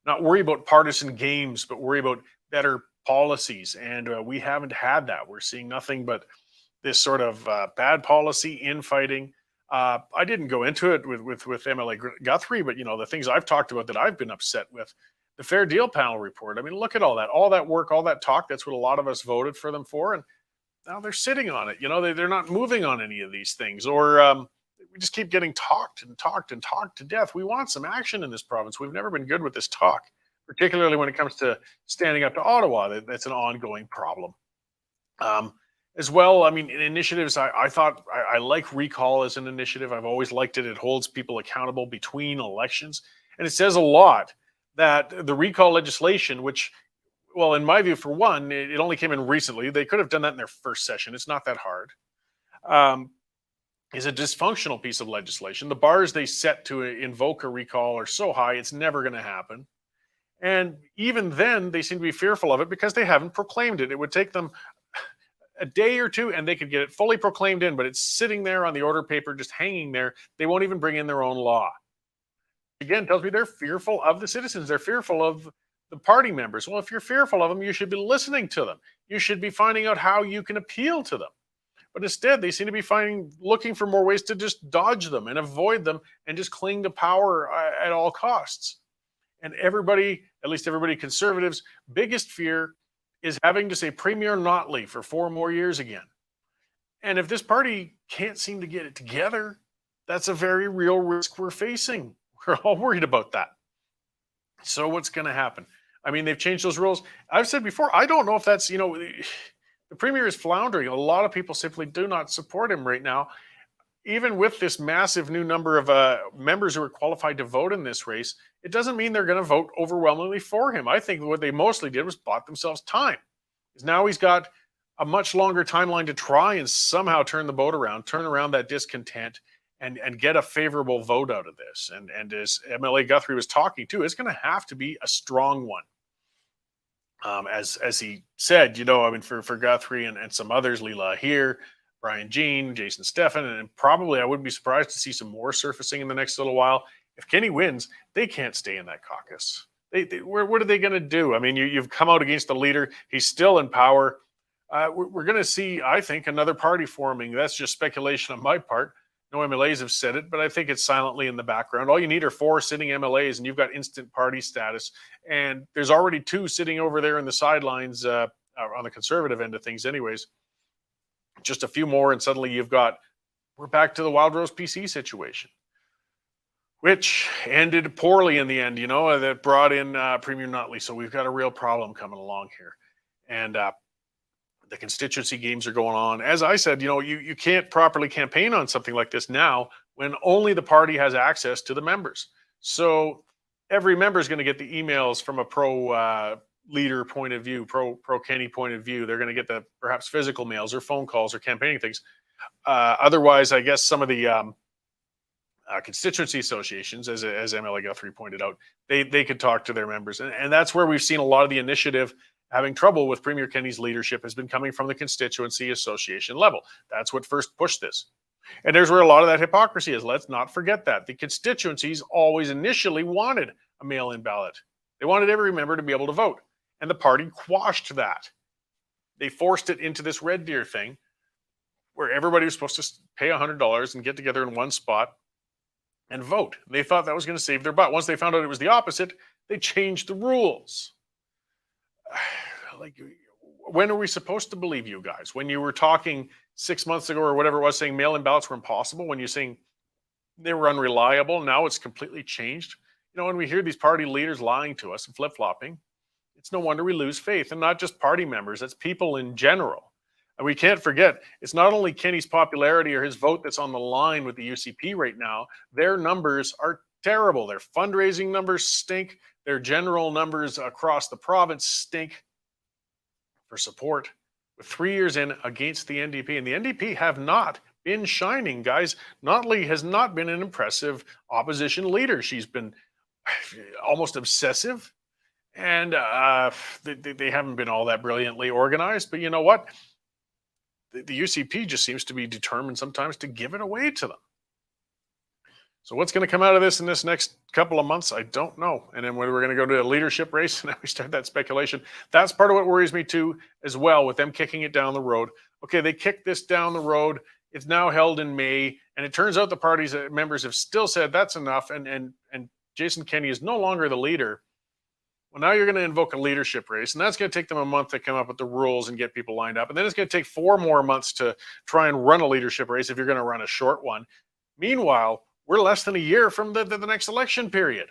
not worry about partisan games, but worry about better policies. And we haven't had that. We're seeing nothing but this sort of bad policy, infighting. I didn't go into it with MLA Guthrie, but the things I've talked about that I've been upset with. The Fair Deal Panel report. I mean, look at all that work, all that talk. That's what a lot of us voted for them for. And now they're sitting on it. They're not moving on any of these things, or we just keep getting talked to death. We want some action in this province. We've never been good with this talk, particularly when it comes to standing up to Ottawa. That's an ongoing problem. As well, I mean, in initiatives, I thought I like recall as an initiative. I've always liked it. It holds people accountable between elections. And it says a lot that the recall legislation, which, well, in my view, for one, it only came in recently. They could have done that in their first session. It's not that hard. Is a dysfunctional piece of legislation. The bars they set to invoke a recall are so high, it's never going to happen. And even then, they seem to be fearful of it because they haven't proclaimed it. It would take them a day or two and they could get it fully proclaimed in, but it's sitting there on the order paper, just hanging there. They won't even bring in their own law. Again, tells me they're fearful of the citizens. They're fearful of the party members. Well, if you're fearful of them, you should be listening to them. You should be finding out how you can appeal to them. But instead, they seem to be looking for more ways to just dodge them and avoid them and just cling to power at all costs. And everybody, at least everybody conservatives, biggest fear is having to say Premier Notley for 4 more years again. And if this party can't seem to get it together, that's a very real risk we're facing. We're all worried about that. So what's going to happen? I mean, they've changed those rules. I've said before, I don't know if that's, the Premier is floundering. A lot of people simply do not support him right now. Even with this massive new number of members who are qualified to vote in this race, it doesn't mean they're going to vote overwhelmingly for him. I think what they mostly did was bought themselves time. Because now he's got a much longer timeline to try and somehow turn around that discontent and get a favorable vote out of this. And as MLA Guthrie was talking to, it's going to have to be a strong one. As he said, for Guthrie and some others, Leela here, Brian Jean, Jason Stephan, and probably I wouldn't be surprised to see some more surfacing in the next little while. If Kenny wins, they can't stay in that caucus. What are they going to do? I mean, you've come out against the leader. He's still in power. We're going to see, I think, another party forming. That's just speculation on my part. No MLAs have said it, but I think it's silently in the background. All you need are 4 sitting MLAs, and you've got instant party status. And there's already 2 sitting over there in the sidelines on the conservative end of things anyways. Just a few more, and suddenly we're back to the Wild Rose PC situation, which ended poorly in the end, that brought in Premier Notley. So we've got a real problem coming along here. And the constituency games are going on. As I said, you can't properly campaign on something like this now when only the party has access to the members. So every member is going to get the emails from a pro leader point of view, pro Kenny point of view. They're going to get the perhaps physical mails or phone calls or campaigning things. Otherwise, I guess some of the constituency associations, as MLA Guthrie pointed out, they could talk to their members. And that's where we've seen a lot of the initiative having trouble with Premier Kenny's leadership has been coming from the constituency association level. That's what first pushed this. And there's where a lot of that hypocrisy is. Let's not forget that. The constituencies always initially wanted a mail-in ballot. They wanted every member to be able to vote. And the party quashed that. They forced it into this Red Deer thing where everybody was supposed to pay $100 and get together in one spot and vote. They thought that was going to save their butt. Once they found out it was the opposite, they changed the rules. When are we supposed to believe you guys? When you were talking 6 months ago or whatever it was, saying mail-in ballots were impossible, when you're saying they were unreliable, now it's completely changed. When we hear these party leaders lying to us and flip-flopping, it's no wonder we lose faith. And not just party members, it's people in general. And we can't forget, it's not only Kenny's popularity or his vote that's on the line with the UCP right now. Their numbers are terrible. Their fundraising numbers stink. Their general numbers across the province stink for support. With 3 years in against the NDP, and the NDP have not been shining, guys. Notley has not been an impressive opposition leader. She's been almost obsessive, and they haven't been all that brilliantly organized. But you know what? The UCP just seems to be determined sometimes to give it away to them. So what's going to come out of this in this next couple of months, I don't know. And then when we're going to go to a leadership race, and then we start that speculation. That's part of what worries me too, as well, with them kicking it down the road. Okay, they kicked this down the road. It's now held in May, and it turns out the party's members have still said that's enough, and Jason Kenney is no longer the leader. Well, now you're going to invoke a leadership race, and that's going to take them a month to come up with the rules and get people lined up. And then it's going to take 4 more months to try and run a leadership race if you're going to run a short one. Meanwhile, we're less than a year from the next election period.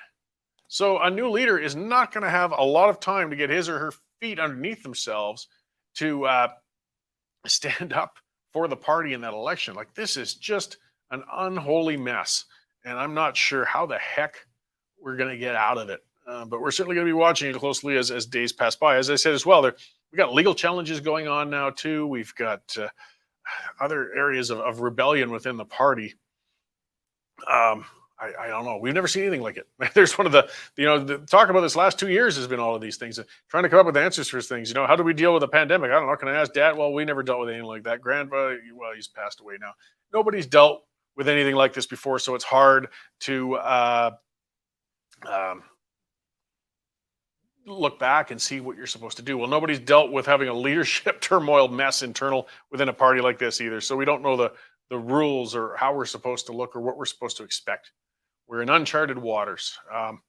So a new leader is not going to have a lot of time to get his or her feet underneath themselves to stand up for the party in that election. Like, this is just an unholy mess. And I'm not sure how the heck we're going to get out of it. But we're certainly going to be watching it closely as days pass by. As I said as well, we've got legal challenges going on now too. We've got other areas of rebellion within the party. I don't know. We've never seen anything like it. There's one of the talk about this last 2 years has been all of these things, trying to come up with answers for things. How do we deal with a pandemic? I don't know. Can I ask Dad? Well, we never dealt with anything like that. Grandpa, well, he's passed away now. Nobody's dealt with anything like this before, so it's hard to look back and see what you're supposed to do. Well, nobody's dealt with having a leadership turmoil mess internal within a party like this either, so we don't know the rules or how we're supposed to look or what we're supposed to expect. We're in uncharted waters.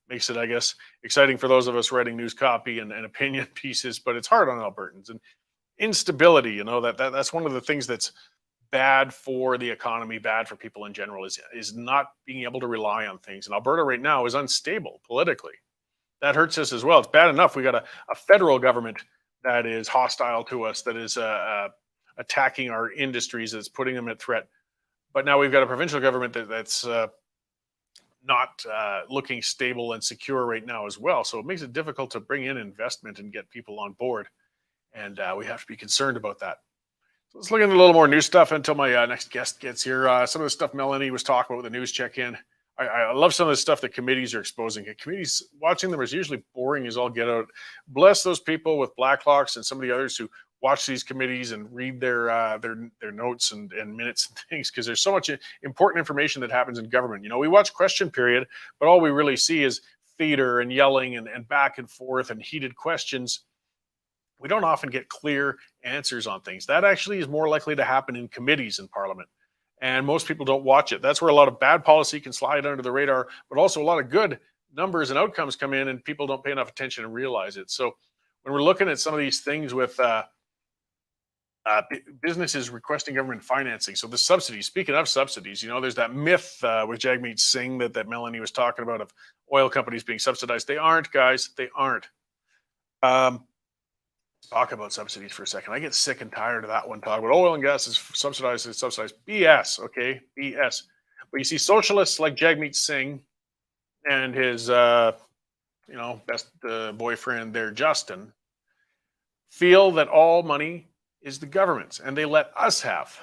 Makes it, I guess, exciting for those of us writing news copy and opinion pieces, but it's hard on Albertans. And instability, that's one of the things that's bad for the economy, bad for people in general, is not being able to rely on things. And Alberta right now is unstable politically. That hurts us as well. It's bad enough we got a federal government that is hostile to us, that is attacking our industries, that's putting them at threat. But now we've got a provincial government that's not looking stable and secure right now as well. So it makes it difficult to bring in investment and get people on board. And we have to be concerned about that. So let's look into a little more news stuff until my next guest gets here. Some of the stuff Melanie was talking about with the news check-in. I love some of the stuff that committees are exposing. Committees, watching them is usually boring as all get out. Bless those people with Blacklocks and some of the others who watch these committees and read their notes and minutes and things, because there's so much important information that happens in government. We watch Question Period, but all we really see is theater and yelling and back and forth and heated questions. We don't often get clear answers on things. That actually is more likely to happen in committees in Parliament. And most people don't watch it. That's where a lot of bad policy can slide under the radar, but also a lot of good numbers and outcomes come in and people don't pay enough attention and realize it. So when we're looking at some of these things with businesses requesting government financing, so the subsidies, speaking of subsidies, there's that myth with Jagmeet Singh that Melanie was talking about of oil companies being subsidized. They aren't, guys. They aren't. Talk about subsidies for a second. I get sick and tired of that one talk about oil and gas is subsidized. It's subsidized. BS, okay? BS. But you see socialists like Jagmeet Singh and his, best boyfriend there, Justin, feel that all money is the government's and they let us have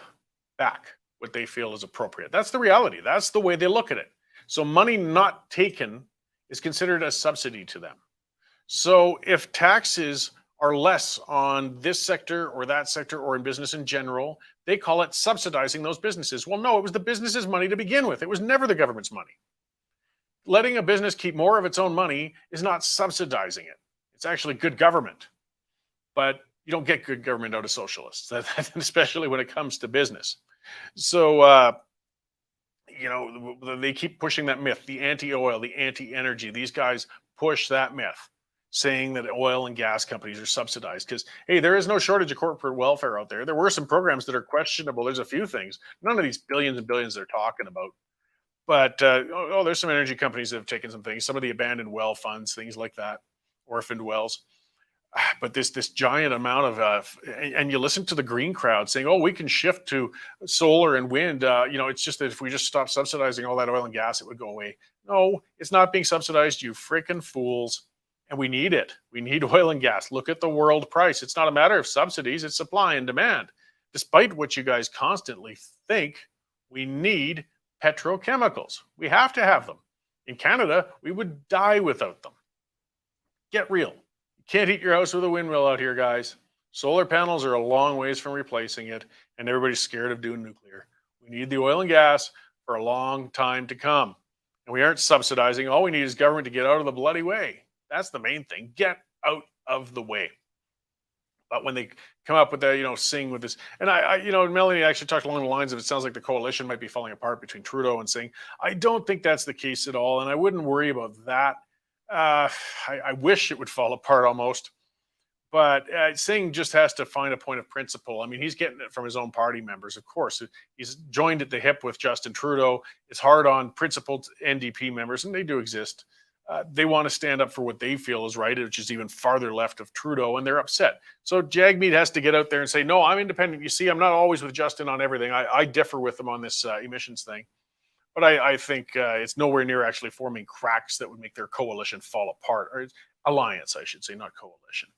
back what they feel is appropriate. That's the reality. That's the way they look at it. So money not taken is considered a subsidy to them. So if taxes are less on this sector or that sector or in business in general, they call it subsidizing those businesses. Well, no, it was the business's money to begin with. It was never the government's money. Letting a business keep more of its own money is not subsidizing it. It's actually good government. But you don't get good government out of socialists, especially when it comes to business. So, they keep pushing that myth, the anti-oil, the anti-energy. These guys push that myth, saying that oil and gas companies are subsidized because, hey, there is no shortage of corporate welfare out there. There were some programs that are questionable. There's a few things. None of these billions and billions they're talking about. But, there's some energy companies that have taken some things, some of the abandoned well funds, things like that, orphaned wells. But this giant amount of, and you listen to the green crowd saying, oh, we can shift to solar and wind. It's just that if we just stop subsidizing all that oil and gas, it would go away. No, it's not being subsidized, you freaking fools. And we need it. We need oil and gas. Look at the world price. It's not a matter of subsidies, it's supply and demand. Despite what you guys constantly think, we need petrochemicals. We have to have them. In Canada, we would die without them. Get real. You can't heat your house with a windmill out here, guys. Solar panels are a long ways from replacing it, and everybody's scared of doing nuclear. We need the oil and gas for a long time to come. And we aren't subsidizing. All we need is government to get out of the bloody way. That's the main thing. Get out of the way. But when they come up with that, Singh with this, and Melanie actually talked along the lines of it sounds like the coalition might be falling apart between Trudeau and Singh. I don't think that's the case at all, and I wouldn't worry about that. I wish it would fall apart almost, but Singh just has to find a point of principle. I mean, he's getting it from his own party members, of course. He's joined at the hip with Justin Trudeau. It's hard on principled NDP members, and they do exist. They want to stand up for what they feel is right, which is even farther left of Trudeau, and they're upset. So Jagmeet has to get out there and say, no, I'm independent. You see, I'm not always with Justin on everything. I differ with him on this emissions thing. But I think it's nowhere near actually forming cracks that would make their coalition fall apart, or alliance, I should say, not coalition.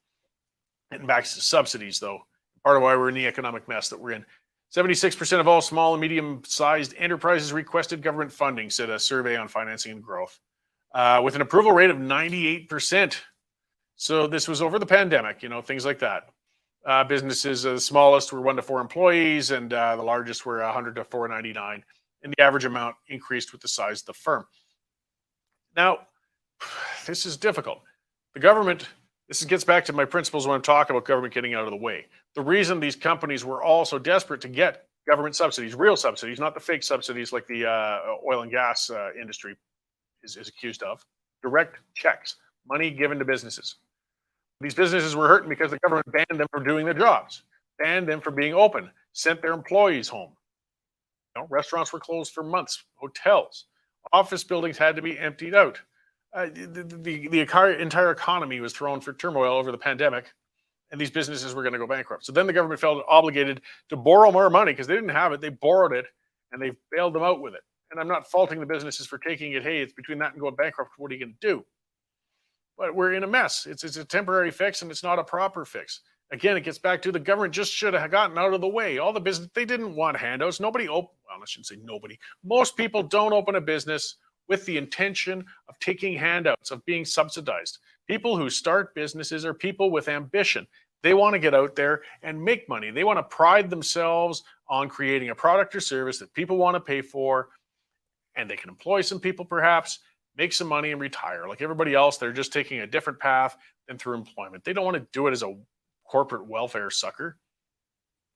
And back to subsidies, though, part of why we're in the economic mess that we're in. 76% of all small and medium-sized enterprises requested government funding, said a survey on financing and growth, with an approval rate of 98%. So this was over the pandemic, things like that. Businesses, the smallest were 1 to 4 employees, and the largest were 100 to 499. And the average amount increased with the size of the firm. Now, this is difficult. The government, this gets back to my principles when I'm talking about government getting out of the way. The reason these companies were all so desperate to get government subsidies, real subsidies, not the fake subsidies like the oil and gas industry is accused of, direct checks, money given to businesses. These businesses were hurting because the government banned them from doing their jobs, banned them from being open, sent their employees home. Restaurants were closed for months, hotels, office buildings had to be emptied out. The entire economy was thrown for turmoil over the pandemic, and these businesses were going to go bankrupt. So then the government felt obligated to borrow more money because they didn't have it. They borrowed it, and they bailed them out with it. And I'm not faulting the businesses for taking it. Hey, it's between that and going bankrupt. What are you going to do? But we're in a mess. It's a temporary fix, and it's not a proper fix. Again, it gets back to the government just should have gotten out of the way. All the business, they didn't want handouts. Well, I shouldn't say nobody. Most people don't open a business with the intention of taking handouts, of being subsidized. People who start businesses are people with ambition. They want to get out there and make money. They want to pride themselves on creating a product or service that people want to pay for, and they can employ some people perhaps, make some money and retire. Like everybody else, they're just taking a different path than through employment. They don't want to do it as a corporate welfare sucker.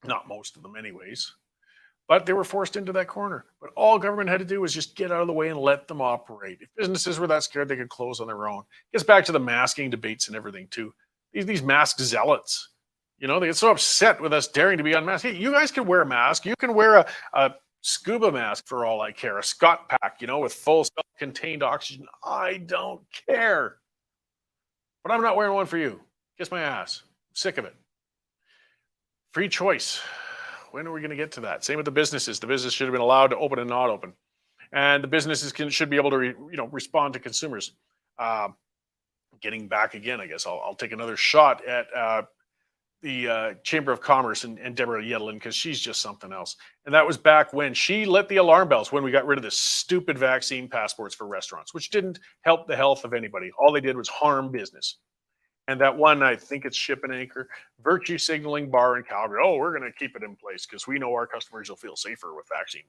Not most of them anyways. But they were forced into that corner. But all government had to do was just get out of the way and let them operate. If businesses were that scared, they could close on their own. It gets back to the masking debates and everything too. These mask zealots, they get so upset with us daring to be unmasked. Hey, you guys can wear a mask. You can wear a scuba mask for all I care. A Scott pack, with full self-contained oxygen. I don't care. But I'm not wearing one for you. Kiss my ass. I'm sick of it. Free choice. When are we going to get to that? Same with the businesses. The business should have been allowed to open and not open. And the businesses should be able to respond to consumers. Getting back again, I guess I'll take another shot at the Chamber of Commerce and Deborah Yedlin, because she's just something else. And that was back when she lit the alarm bells when we got rid of the stupid vaccine passports for restaurants, which didn't help the health of anybody. All they did was harm business. And that one, I think it's Ship and Anchor, virtue signaling bar in Calgary. Oh, we're going to keep it in place because we know our customers will feel safer with vaccine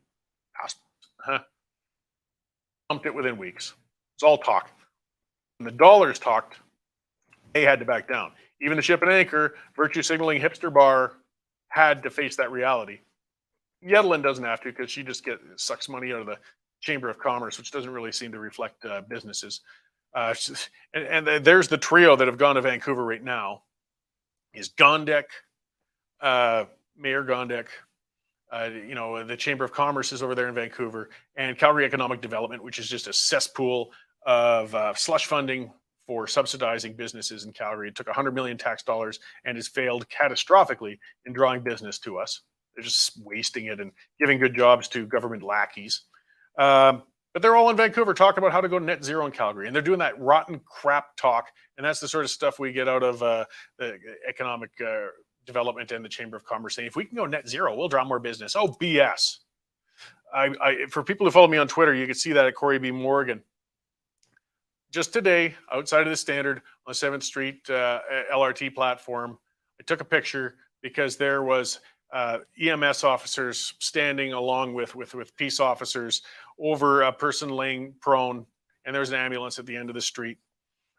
passports. Pumped it within weeks. It's all talk. When the dollars talked, they had to back down. Even the Ship and Anchor, virtue signaling hipster bar had to face that reality. Yedlin doesn't have to because she just sucks money out of the Chamber of Commerce, which doesn't really seem to reflect businesses. And there's the trio that have gone to Vancouver right now is Gondek, Mayor Gondek, the Chamber of Commerce is over there in Vancouver, and Calgary Economic Development, which is just a cesspool of slush funding for subsidizing businesses in Calgary. It took 100 million tax dollars and has failed catastrophically in drawing business to us. They're just wasting it and giving good jobs to government lackeys. But they're all in Vancouver talking about how to go net zero in Calgary. And they're doing that rotten crap talk. And that's the sort of stuff we get out of the economic development and the Chamber of Commerce saying, if we can go net zero, we'll draw more business. Oh, BS. For people who follow me on Twitter, you can see that at Cory B. Morgan. Just today, outside of the Standard on 7th Street LRT platform, I took a picture because there was EMS officers standing along with peace officers over a person laying prone, and there was an ambulance at the end of the street.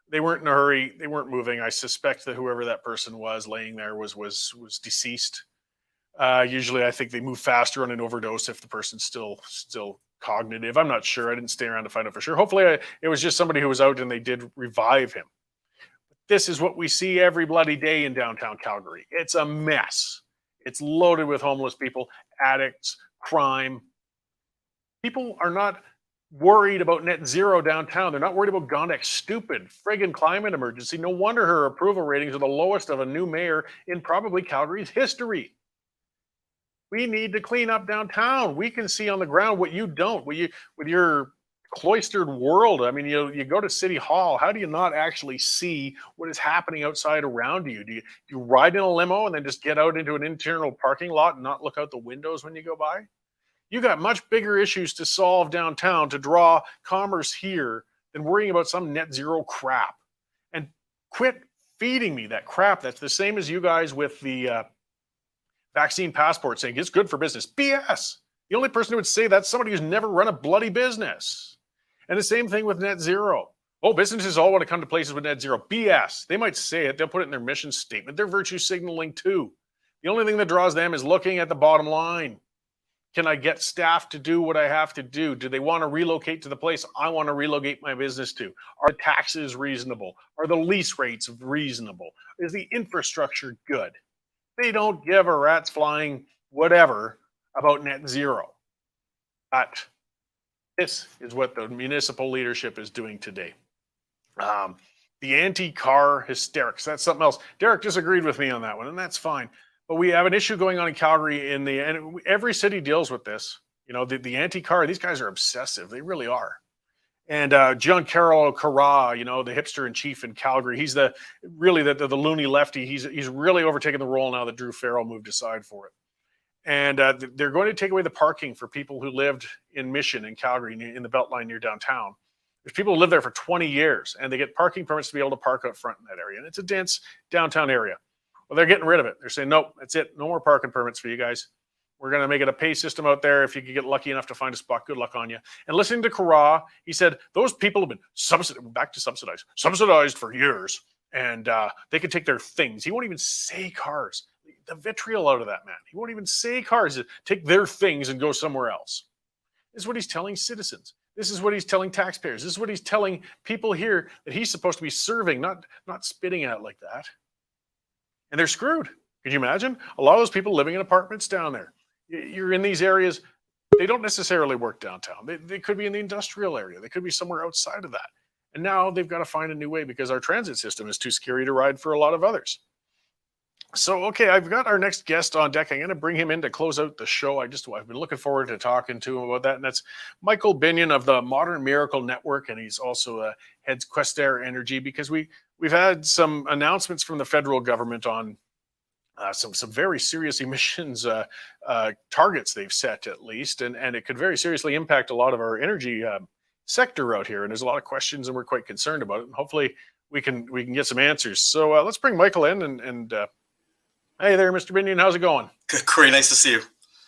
They weren't in a hurry. They weren't moving. I suspect that whoever that person was laying there was deceased. Usually, I think they move faster on an overdose if the person's still cognitive. I'm not sure. I didn't stay around to find out for sure. Hopefully, it was just somebody who was out and they did revive him. This is what we see every bloody day in downtown Calgary. It's a mess. It's loaded with homeless people, addicts, crime. People are not worried about net zero downtown. They're not worried about Gondek's stupid friggin' climate emergency. No wonder her approval ratings are the lowest of a new mayor in probably Calgary's history. We need to clean up downtown. We can see on the ground what you don't. With your cloistered world. I mean, you go to City Hall. How do you not actually see what is happening outside around you? Do you ride in a limo and then just get out into an internal parking lot and not look out the windows when you go by? You got much bigger issues to solve downtown to draw commerce here than worrying about some net zero crap. And quit feeding me that crap. That's the same as you guys with the vaccine passport saying it's good for business. BS. The only person who would say that's somebody who's never run a bloody business. And the same thing with net zero. Oh, businesses all want to come to places with net zero. BS. They might say it. They'll put it in their mission statement. They're virtue signaling too. The only thing that draws them is looking at the bottom line. Can I get staff to do what I have to do? Do they want to relocate to the place I want to relocate my business to? Are the taxes reasonable? Are the lease rates reasonable? Is the infrastructure good? They don't give a rat's flying whatever about net zero. But this is what the municipal leadership is doing today. The anti-car hysterics, that's something else. Derek disagreed with me on that one, and that's fine. But we have an issue going on in Calgary and every city deals with this. You know, the anti-car, these guys are obsessive. They really are. And John Carroll Carra, you know, the hipster in chief in Calgary, he's really the loony lefty. He's really overtaken the role now that Drew Farrell moved aside for it. And they're going to take away the parking for people who lived in Mission in Calgary in the Beltline near downtown. There's people who live there for 20 years and they get parking permits to be able to park out front in that area. And it's a dense downtown area. Well, they're getting rid of it. They're saying, nope, that's it. No more parking permits for you guys. We're going to make it a pay system out there. If you could get lucky enough to find a spot, good luck on you. And listening to Carra, he said, those people have been subsidized for years. And they could take their things. He won't even say cars. The vitriol out of that man. He won't even say cars. Take their things and go somewhere else. This is what he's telling citizens. This is what he's telling taxpayers. This is what he's telling people here that he's supposed to be serving, not spitting at like that. And they're screwed. Could you imagine? A lot of those people living in apartments down there. You're in these areas, they don't necessarily work downtown. They could be in the industrial area. They could be somewhere outside of that. And now they've got to find a new way because our transit system is too scary to ride for a lot of others. So, okay, I've got our next guest on deck. I'm going to bring him in to close out the show. I've been looking forward to talking to him about that. And that's Michael Binnion of the Modern Miracle Network. And he's also heads Questerre Energy because we've had some announcements from the federal government on some very serious emissions targets they've set at least. And it could very seriously impact a lot of our energy sector out here. And there's a lot of questions and we're quite concerned about it. And hopefully we can get some answers. So let's bring Michael in and hey there, Mr. Binnion. How's it going? Good, Cory. Nice to see you.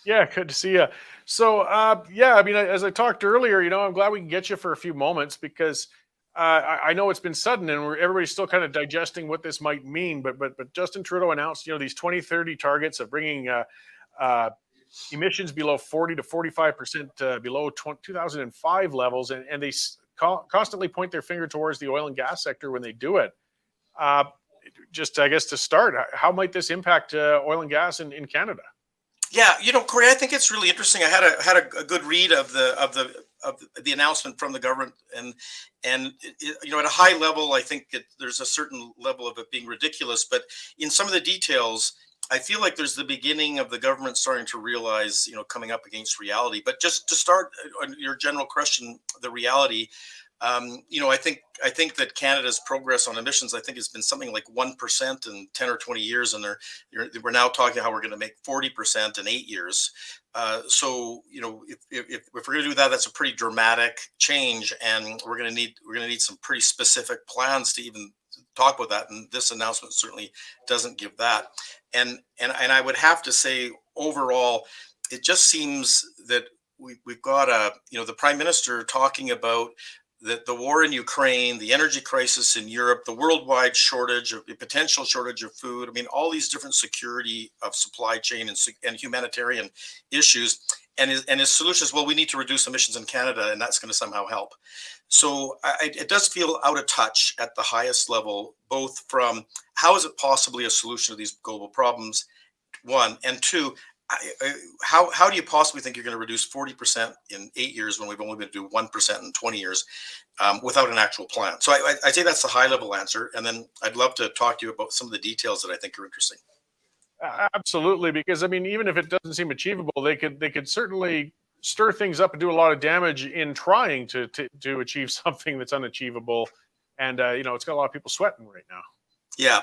Yeah, good to see you. So, yeah, I mean, as I talked earlier, you know, I'm glad we can get you for a few moments because I know it's been sudden and everybody's still kind of digesting what this might mean. But Justin Trudeau announced, you know, these 2030 targets of bringing emissions below 40 to 45% below 2005 levels, and they constantly point their finger towards the oil and gas sector when they do it. Just, I guess, to start, how might this impact oil and gas in Canada? Yeah, you know, Cory, I think it's really interesting. I had a good read of the announcement from the government, and you know, at a high level, I think there's a certain level of it being ridiculous, but in some of the details, I feel like there's the beginning of the government starting to realize, you know, coming up against reality. But just to start on your general question, the reality. You know, I think that Canada's progress on emissions, I think, has been something like 1% in 10 or 20 years, and we're now talking how we're going to make 40% in 8 years. So, you know, if we're going to do that, that's a pretty dramatic change, and we're going to need some pretty specific plans to even talk about that. And this announcement certainly doesn't give that. And I would have to say, overall, it just seems that we've got the Prime Minister talking about the war in Ukraine, the energy crisis in Europe, the worldwide potential shortage of food. I mean, all these different security of supply chain and humanitarian issues. And his solution is, well, we need to reduce emissions in Canada, and that's going to somehow help. So it does feel out of touch at the highest level, both from how is it possibly a solution to these global problems, one, and two, how do you possibly think you're going to reduce 40% in 8 years when we've only been to do 1% in 20 years without an actual plan? So I'd say that's the high level answer. And then I'd love to talk to you about some of the details that I think are interesting. Absolutely, because I mean, even if it doesn't seem achievable, they could certainly stir things up and do a lot of damage in trying to achieve something that's unachievable. And it's got a lot of people sweating right now. Yeah,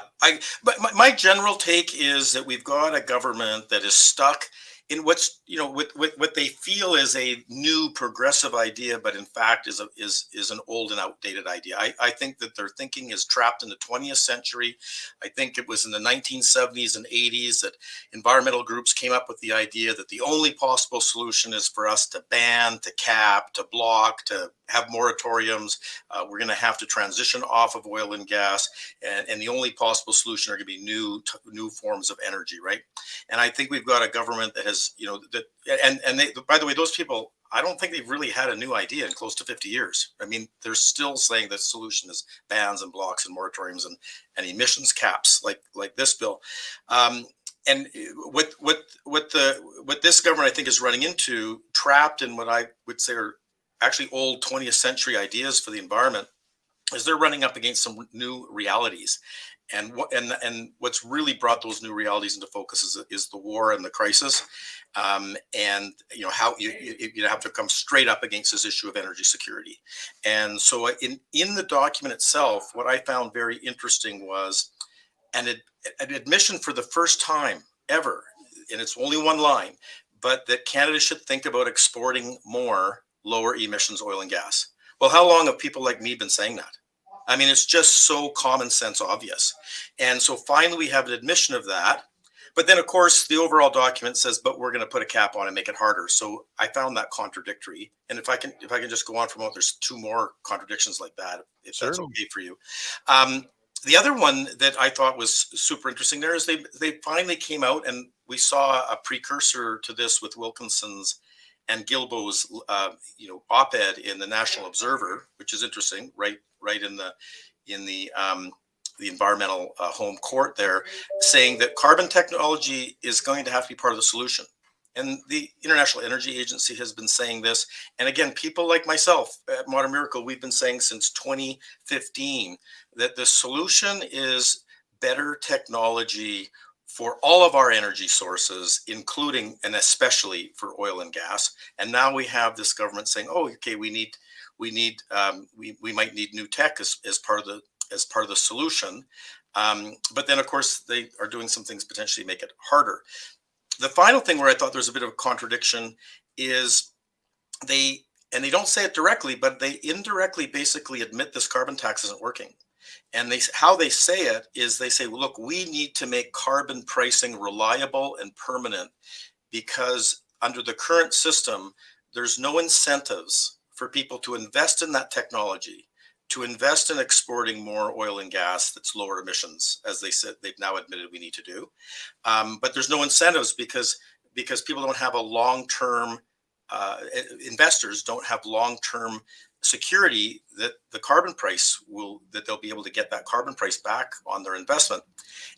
but my general take is that we've got a government that is stuck in what's with what they feel is a new progressive idea, but in fact is an old and outdated idea. I think that their thinking is trapped in the 20th century. I think it was in the 1970s and 80s that environmental groups came up with the idea that the only possible solution is for us to ban, to cap, to block, to have moratoriums. We're going to have to transition off of oil and gas, and the only possible solution are going to be new forms of energy, right? And I think we've got a government that has, and they, by the way, those people, I don't think they've really had a new idea in close to 50 years. I mean, they're still saying the solution is bans and blocks and moratoriums and emissions caps, like this bill. And what this government, I think, is running into, trapped in what I would say are actually old 20th century ideas for the environment, is they're running up against some new realities. And what's really brought those new realities into focus is the war and the crisis, and how you have to come straight up against this issue of energy security. And so in the document itself, what I found very interesting was an admission for the first time ever, and it's only one line, but that Canada should think about exporting more lower emissions oil and gas. Well, how long have people like me been saying that? I mean, it's just so common sense obvious. And so finally we have an admission of that. But then, of course, the overall document says, but we're going to put a cap on and make it harder. So I found that contradictory. And if I can just go on for a moment, there's two more contradictions like that, if that's okay for you. The other one that I thought was super interesting there is they finally came out, and we saw a precursor to this with Wilkinson's and Guilbeault's op-ed in the National Observer, which is interesting, right in the environmental home court there, saying that carbon technology is going to have to be part of the solution. And the International Energy Agency has been saying this. And again, people like myself at Modern Miracle, we've been saying since 2015 that the solution is better technology for all of our energy sources, including and especially for oil and gas. And now we have this government saying, "Oh, okay, we might need new tech as part of the solution." But then, of course, they are doing some things potentially make it harder. The final thing where I thought there's a bit of a contradiction is they don't say it directly, but they indirectly basically admit this carbon tax isn't working. And how they say it is they say, look, we need to make carbon pricing reliable and permanent, because under the current system, there's no incentives for people to invest in that technology, to invest in exporting more oil and gas that's lower emissions, as they said they've now admitted we need to do. But there's no incentives because people don't have a long-term, investors don't have long-term security that the carbon price that they'll be able to get that carbon price back on their investment.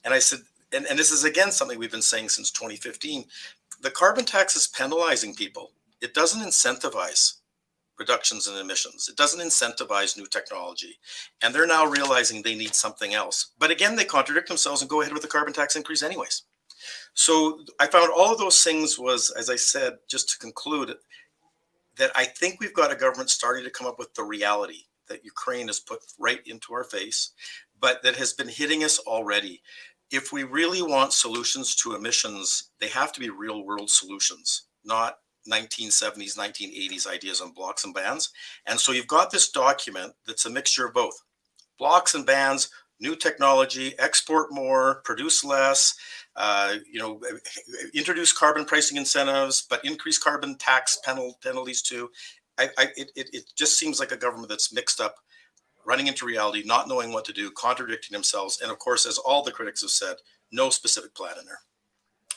And I said, and this is again something we've been saying since 2015, the carbon tax is penalizing people. It doesn't incentivize reductions in emissions. It doesn't incentivize new technology. And they're now realizing they need something else. But again, they contradict themselves and go ahead with the carbon tax increase anyways. So I found all of those things was, as I said, just to conclude, that I think we've got a government starting to come up with the reality that Ukraine has put right into our face, but that has been hitting us already. If we really want solutions to emissions, they have to be real world solutions, not 1970s, 1980s ideas on blocks and bans. And so you've got this document that's a mixture of both blocks and bans, new technology, export more, produce less, introduce carbon pricing incentives, but increase carbon tax penalties too. It just seems like a government that's mixed up, running into reality, not knowing what to do, contradicting themselves. And of course, as all the critics have said, no specific plan in there.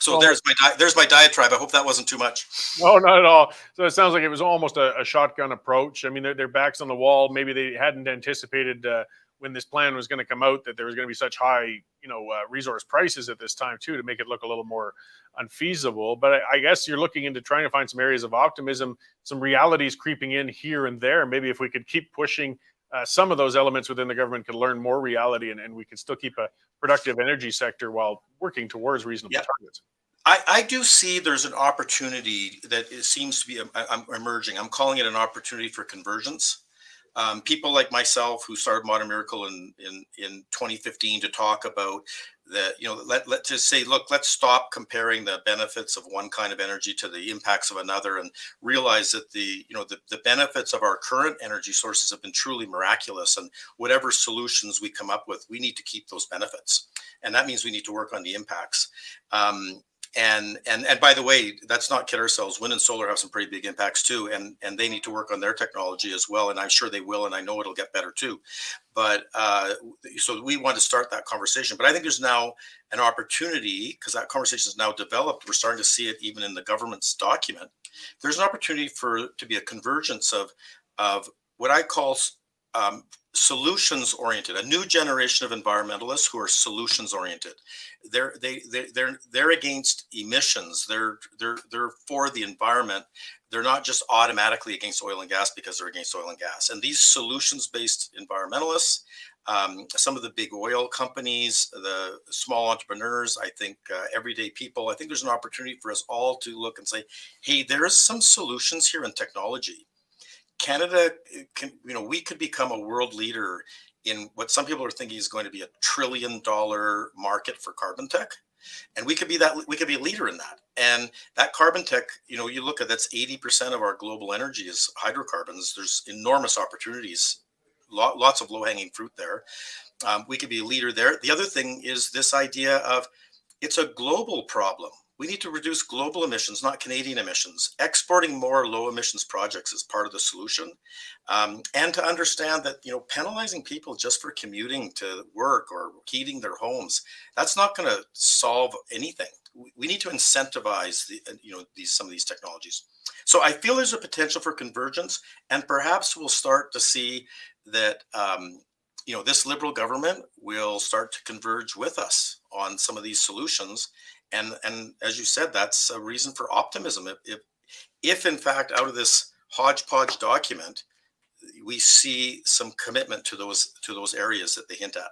So there's my diatribe. I hope that wasn't too much. No, not at all. So it sounds like it was almost a shotgun approach. I mean, their backs on the wall. Maybe they hadn't anticipated when this plan was going to come out that there was going to be such high, resource prices at this time too, to make it look a little more unfeasible. But I guess you're looking into trying to find some areas of optimism, some realities creeping in here and there. Maybe if we could keep pushing some of those elements within the government could learn more reality, and we could still keep a productive energy sector while working towards reasonable targets. I do see there's an opportunity that it seems to be emerging. I'm calling it an opportunity for convergence. People like myself who started Modern Miracle in 2015 to talk about that, let just say, look, let's stop comparing the benefits of one kind of energy to the impacts of another, and realize that the benefits of our current energy sources have been truly miraculous. And whatever solutions we come up with, we need to keep those benefits, and that means we need to work on the impacts. And by the way, let's not kid ourselves. Wind and solar have some pretty big impacts too, and they need to work on their technology as well. And I'm sure they will, and I know it'll get better too. But so we want to start that conversation. But I think there's now an opportunity, because that conversation is now developed. We're starting to see it even in the government's document. There's an opportunity to be a convergence of what I call solutions oriented, a new generation of environmentalists who are solutions oriented. They're against emissions. They're for the environment. They're not just automatically against oil and gas because they're against oil and gas. And these solutions-based environmentalists, some of the big oil companies, the small entrepreneurs, I think everyday people, I think there's an opportunity for us all to look and say, hey, there's some solutions here in technology. Canada we could become a world leader in what some people are thinking is going to be $1 trillion market for carbon tech. And we could be a leader in that. And that carbon tech, you look at, that's 80% of our global energy is hydrocarbons. There's enormous opportunities, lots of low hanging fruit there. We could be a leader there. The other thing is this idea of it's a global problem. We need to reduce global emissions, not Canadian emissions. Exporting more low emissions projects is part of the solution. And to understand that, penalizing people just for commuting to work or heating their homes, that's not going to solve anything. We need to incentivize some of these technologies. So I feel there's a potential for convergence, and perhaps we'll start to see that, this Liberal government will start to converge with us on some of these solutions. And as you said, that's a reason for optimism. If in fact, out of this hodgepodge document, we see some commitment to those areas that they hint at.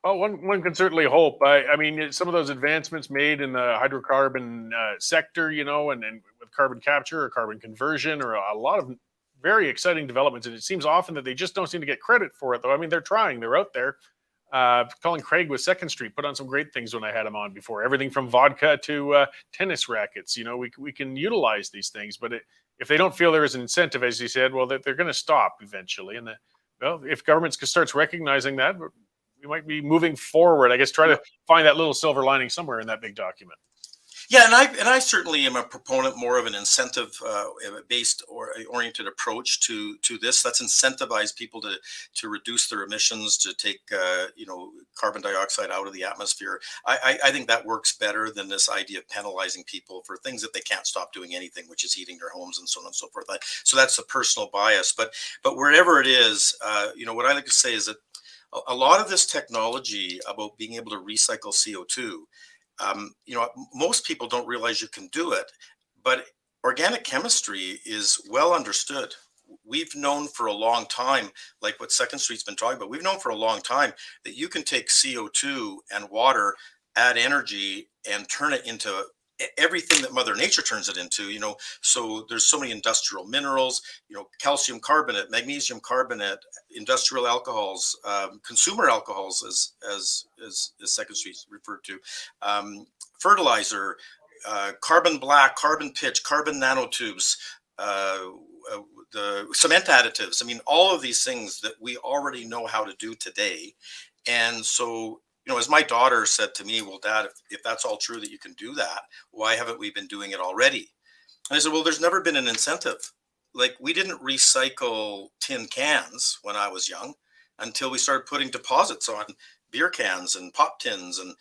Oh, one can certainly hope. I mean, some of those advancements made in the hydrocarbon sector, and with carbon capture or carbon conversion, or a lot of very exciting developments. And it seems often that they just don't seem to get credit for it, though. I mean, they're trying. They're out there. Colin Craig with Second Street put on some great things when I had him on before. Everything from vodka to tennis rackets. We can utilize these things, but if they don't feel there is an incentive, as you said, well, they're going to stop eventually. And if governments starts recognizing that, we might be moving forward. I guess try to find that little silver lining somewhere in that big document. Yeah, and I certainly am a proponent more of an incentive based or oriented approach to this. Let's incentivize people to reduce their emissions, to take carbon dioxide out of the atmosphere. I think that works better than this idea of penalizing people for things that they can't stop doing anything, which is heating their homes and so on and so forth. So that's a personal bias. But wherever it is, what I like to say is that a lot of this technology about being able to recycle CO2. Most people don't realize you can do it, but organic chemistry is well understood. We've known for a long time, like what Second Street's been talking about, we've known for a long time that you can take CO2 and water, add energy, and turn it into everything that Mother Nature turns it into, so there's so many industrial minerals, calcium carbonate, magnesium carbonate, industrial alcohols, consumer alcohols, as Second Street referred to, fertilizer, carbon black, carbon pitch, carbon nanotubes, the cement additives. I mean, all of these things that we already know how to do today. And so, as my daughter said to me, well, Dad, if that's all true that you can do that, why haven't we been doing it already? And I said, well, there's never been an incentive. Like, we didn't recycle tin cans when I was young until we started putting deposits on beer cans and pop tins and,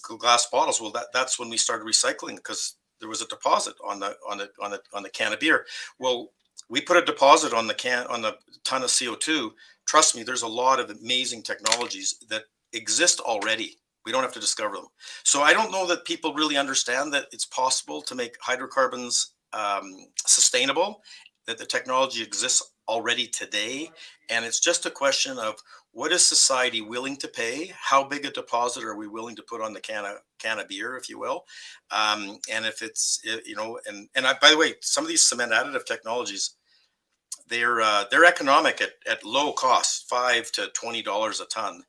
glass bottles. Well, that's when we started recycling, because there was a deposit on the can of beer. Well, we put a deposit on the ton of CO2. Trust me, there's a lot of amazing technologies that exist already. We don't have to discover them. So I don't know that people really understand that it's possible to make hydrocarbons sustainable, that the technology exists already today. And it's just a question of what is society willing to pay? How big a deposit are we willing to put on the can of beer, if you will? And if it's, by the way, some of these cement additive technologies, they're economic at low cost, $5 to $20 a ton.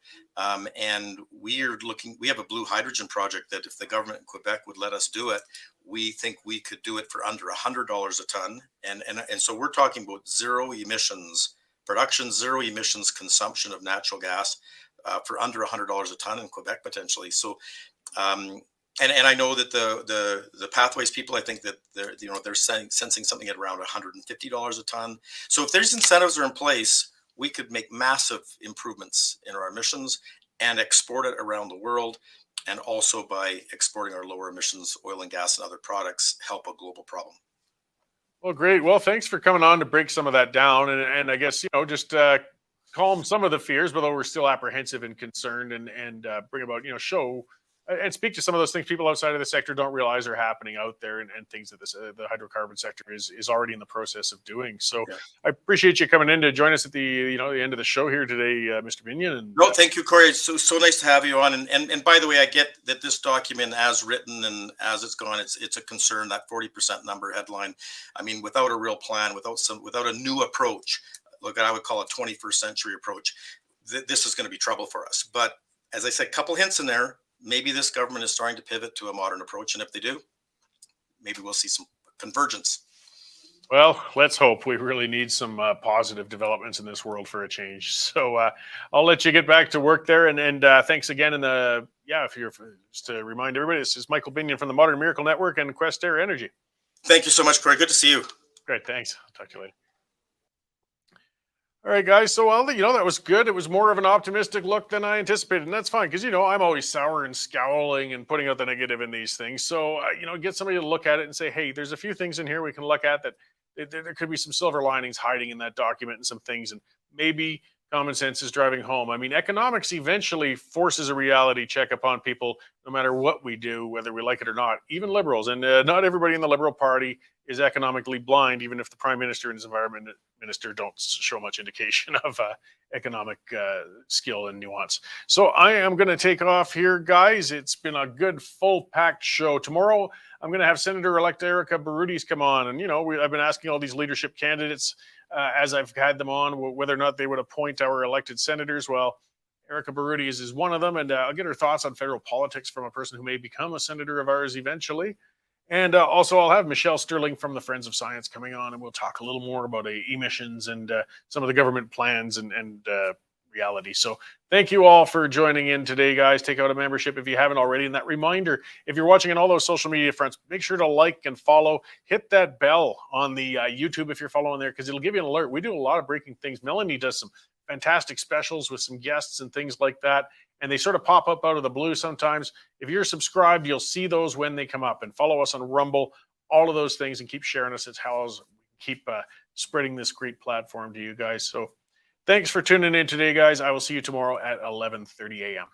And we have a blue hydrogen project that if the government in Quebec would let us do it, we think we could do it for under $100 a ton. And so we're talking about zero emissions production, zero emissions consumption of natural gas for under $100 a ton in Quebec potentially. So, and I know that the Pathways people, I think that they're sensing something at around $150 a ton. So if these incentives are in place, we could make massive improvements in our emissions and export it around the world. And also by exporting our lower emissions oil and gas and other products, help a global problem. Well, great. Well, thanks for coming on to break some of that down. And I guess, just calm some of the fears, although we're still apprehensive and concerned, and bring about, show and speak to some of those things people outside of the sector don't realize are happening out there, and things that the hydrocarbon sector is already in the process of doing. So yeah. I appreciate you coming in to join us at the the end of the show here today, Mr. Binnion. And no, thank you, Cory. It's so nice to have you on. And by the way, I get that this document, as written and as it's gone, it's a concern, that 40% number headline. I mean, without a real plan, without a new approach, look, I would call it 21st century approach, this is going to be trouble for us. But as I said, a couple hints in there. Maybe this government is starting to pivot to a modern approach. And if they do, maybe we'll see some convergence. Well, let's hope. We really need some positive developments in this world for a change. So I'll let you get back to work there. And thanks again. And if you're just to remind everybody, this is Michael Binnion from the Modern Miracle Network and Questerre Energy. Thank you so much, Cory. Good to see you. Great. Thanks. I'll talk to you later. All right, guys. So, that was good. It was more of an optimistic look than I anticipated. And that's fine because, I'm always sour and scowling and putting out the negative in these things. So, get somebody to look at it and say, hey, there's a few things in here we can look at that there could be some silver linings hiding in that document and some things. And maybe common sense is driving home. I mean, economics eventually forces a reality check upon people, no matter what we do, whether we like it or not, even liberals. And not everybody in the Liberal Party is economically blind, even if the Prime Minister and his Environment Minister don't show much indication of economic skill and nuance. So I am going to take off here, guys. It's been a good, full-packed show. Tomorrow, I'm going to have Senator-elect Erica Baroudis come on. And, I've been asking all these leadership candidates as I've had them on, whether or not they would appoint our elected senators. Well, Erica Baroudis is one of them, and I'll get her thoughts on federal politics from a person who may become a senator of ours eventually. And also, I'll have Michelle Sterling from the Friends of Science coming on, and we'll talk a little more about emissions and some of the government plans and reality. So thank you all for joining in today, guys. Take out a membership if you haven't already. And that reminder, if you're watching on all those social media fronts, make sure to like and follow. Hit that bell on the YouTube if you're following there, because it'll give you an alert. We do a lot of breaking things. Melanie does some fantastic specials with some guests and things like that. And they sort of pop up out of the blue sometimes. If you're subscribed, you'll see those when they come up. And follow us on Rumble, all of those things, and keep sharing us. It's how we keep spreading this great platform to you guys. So thanks for tuning in today, guys. I will see you tomorrow at 11:30 a.m.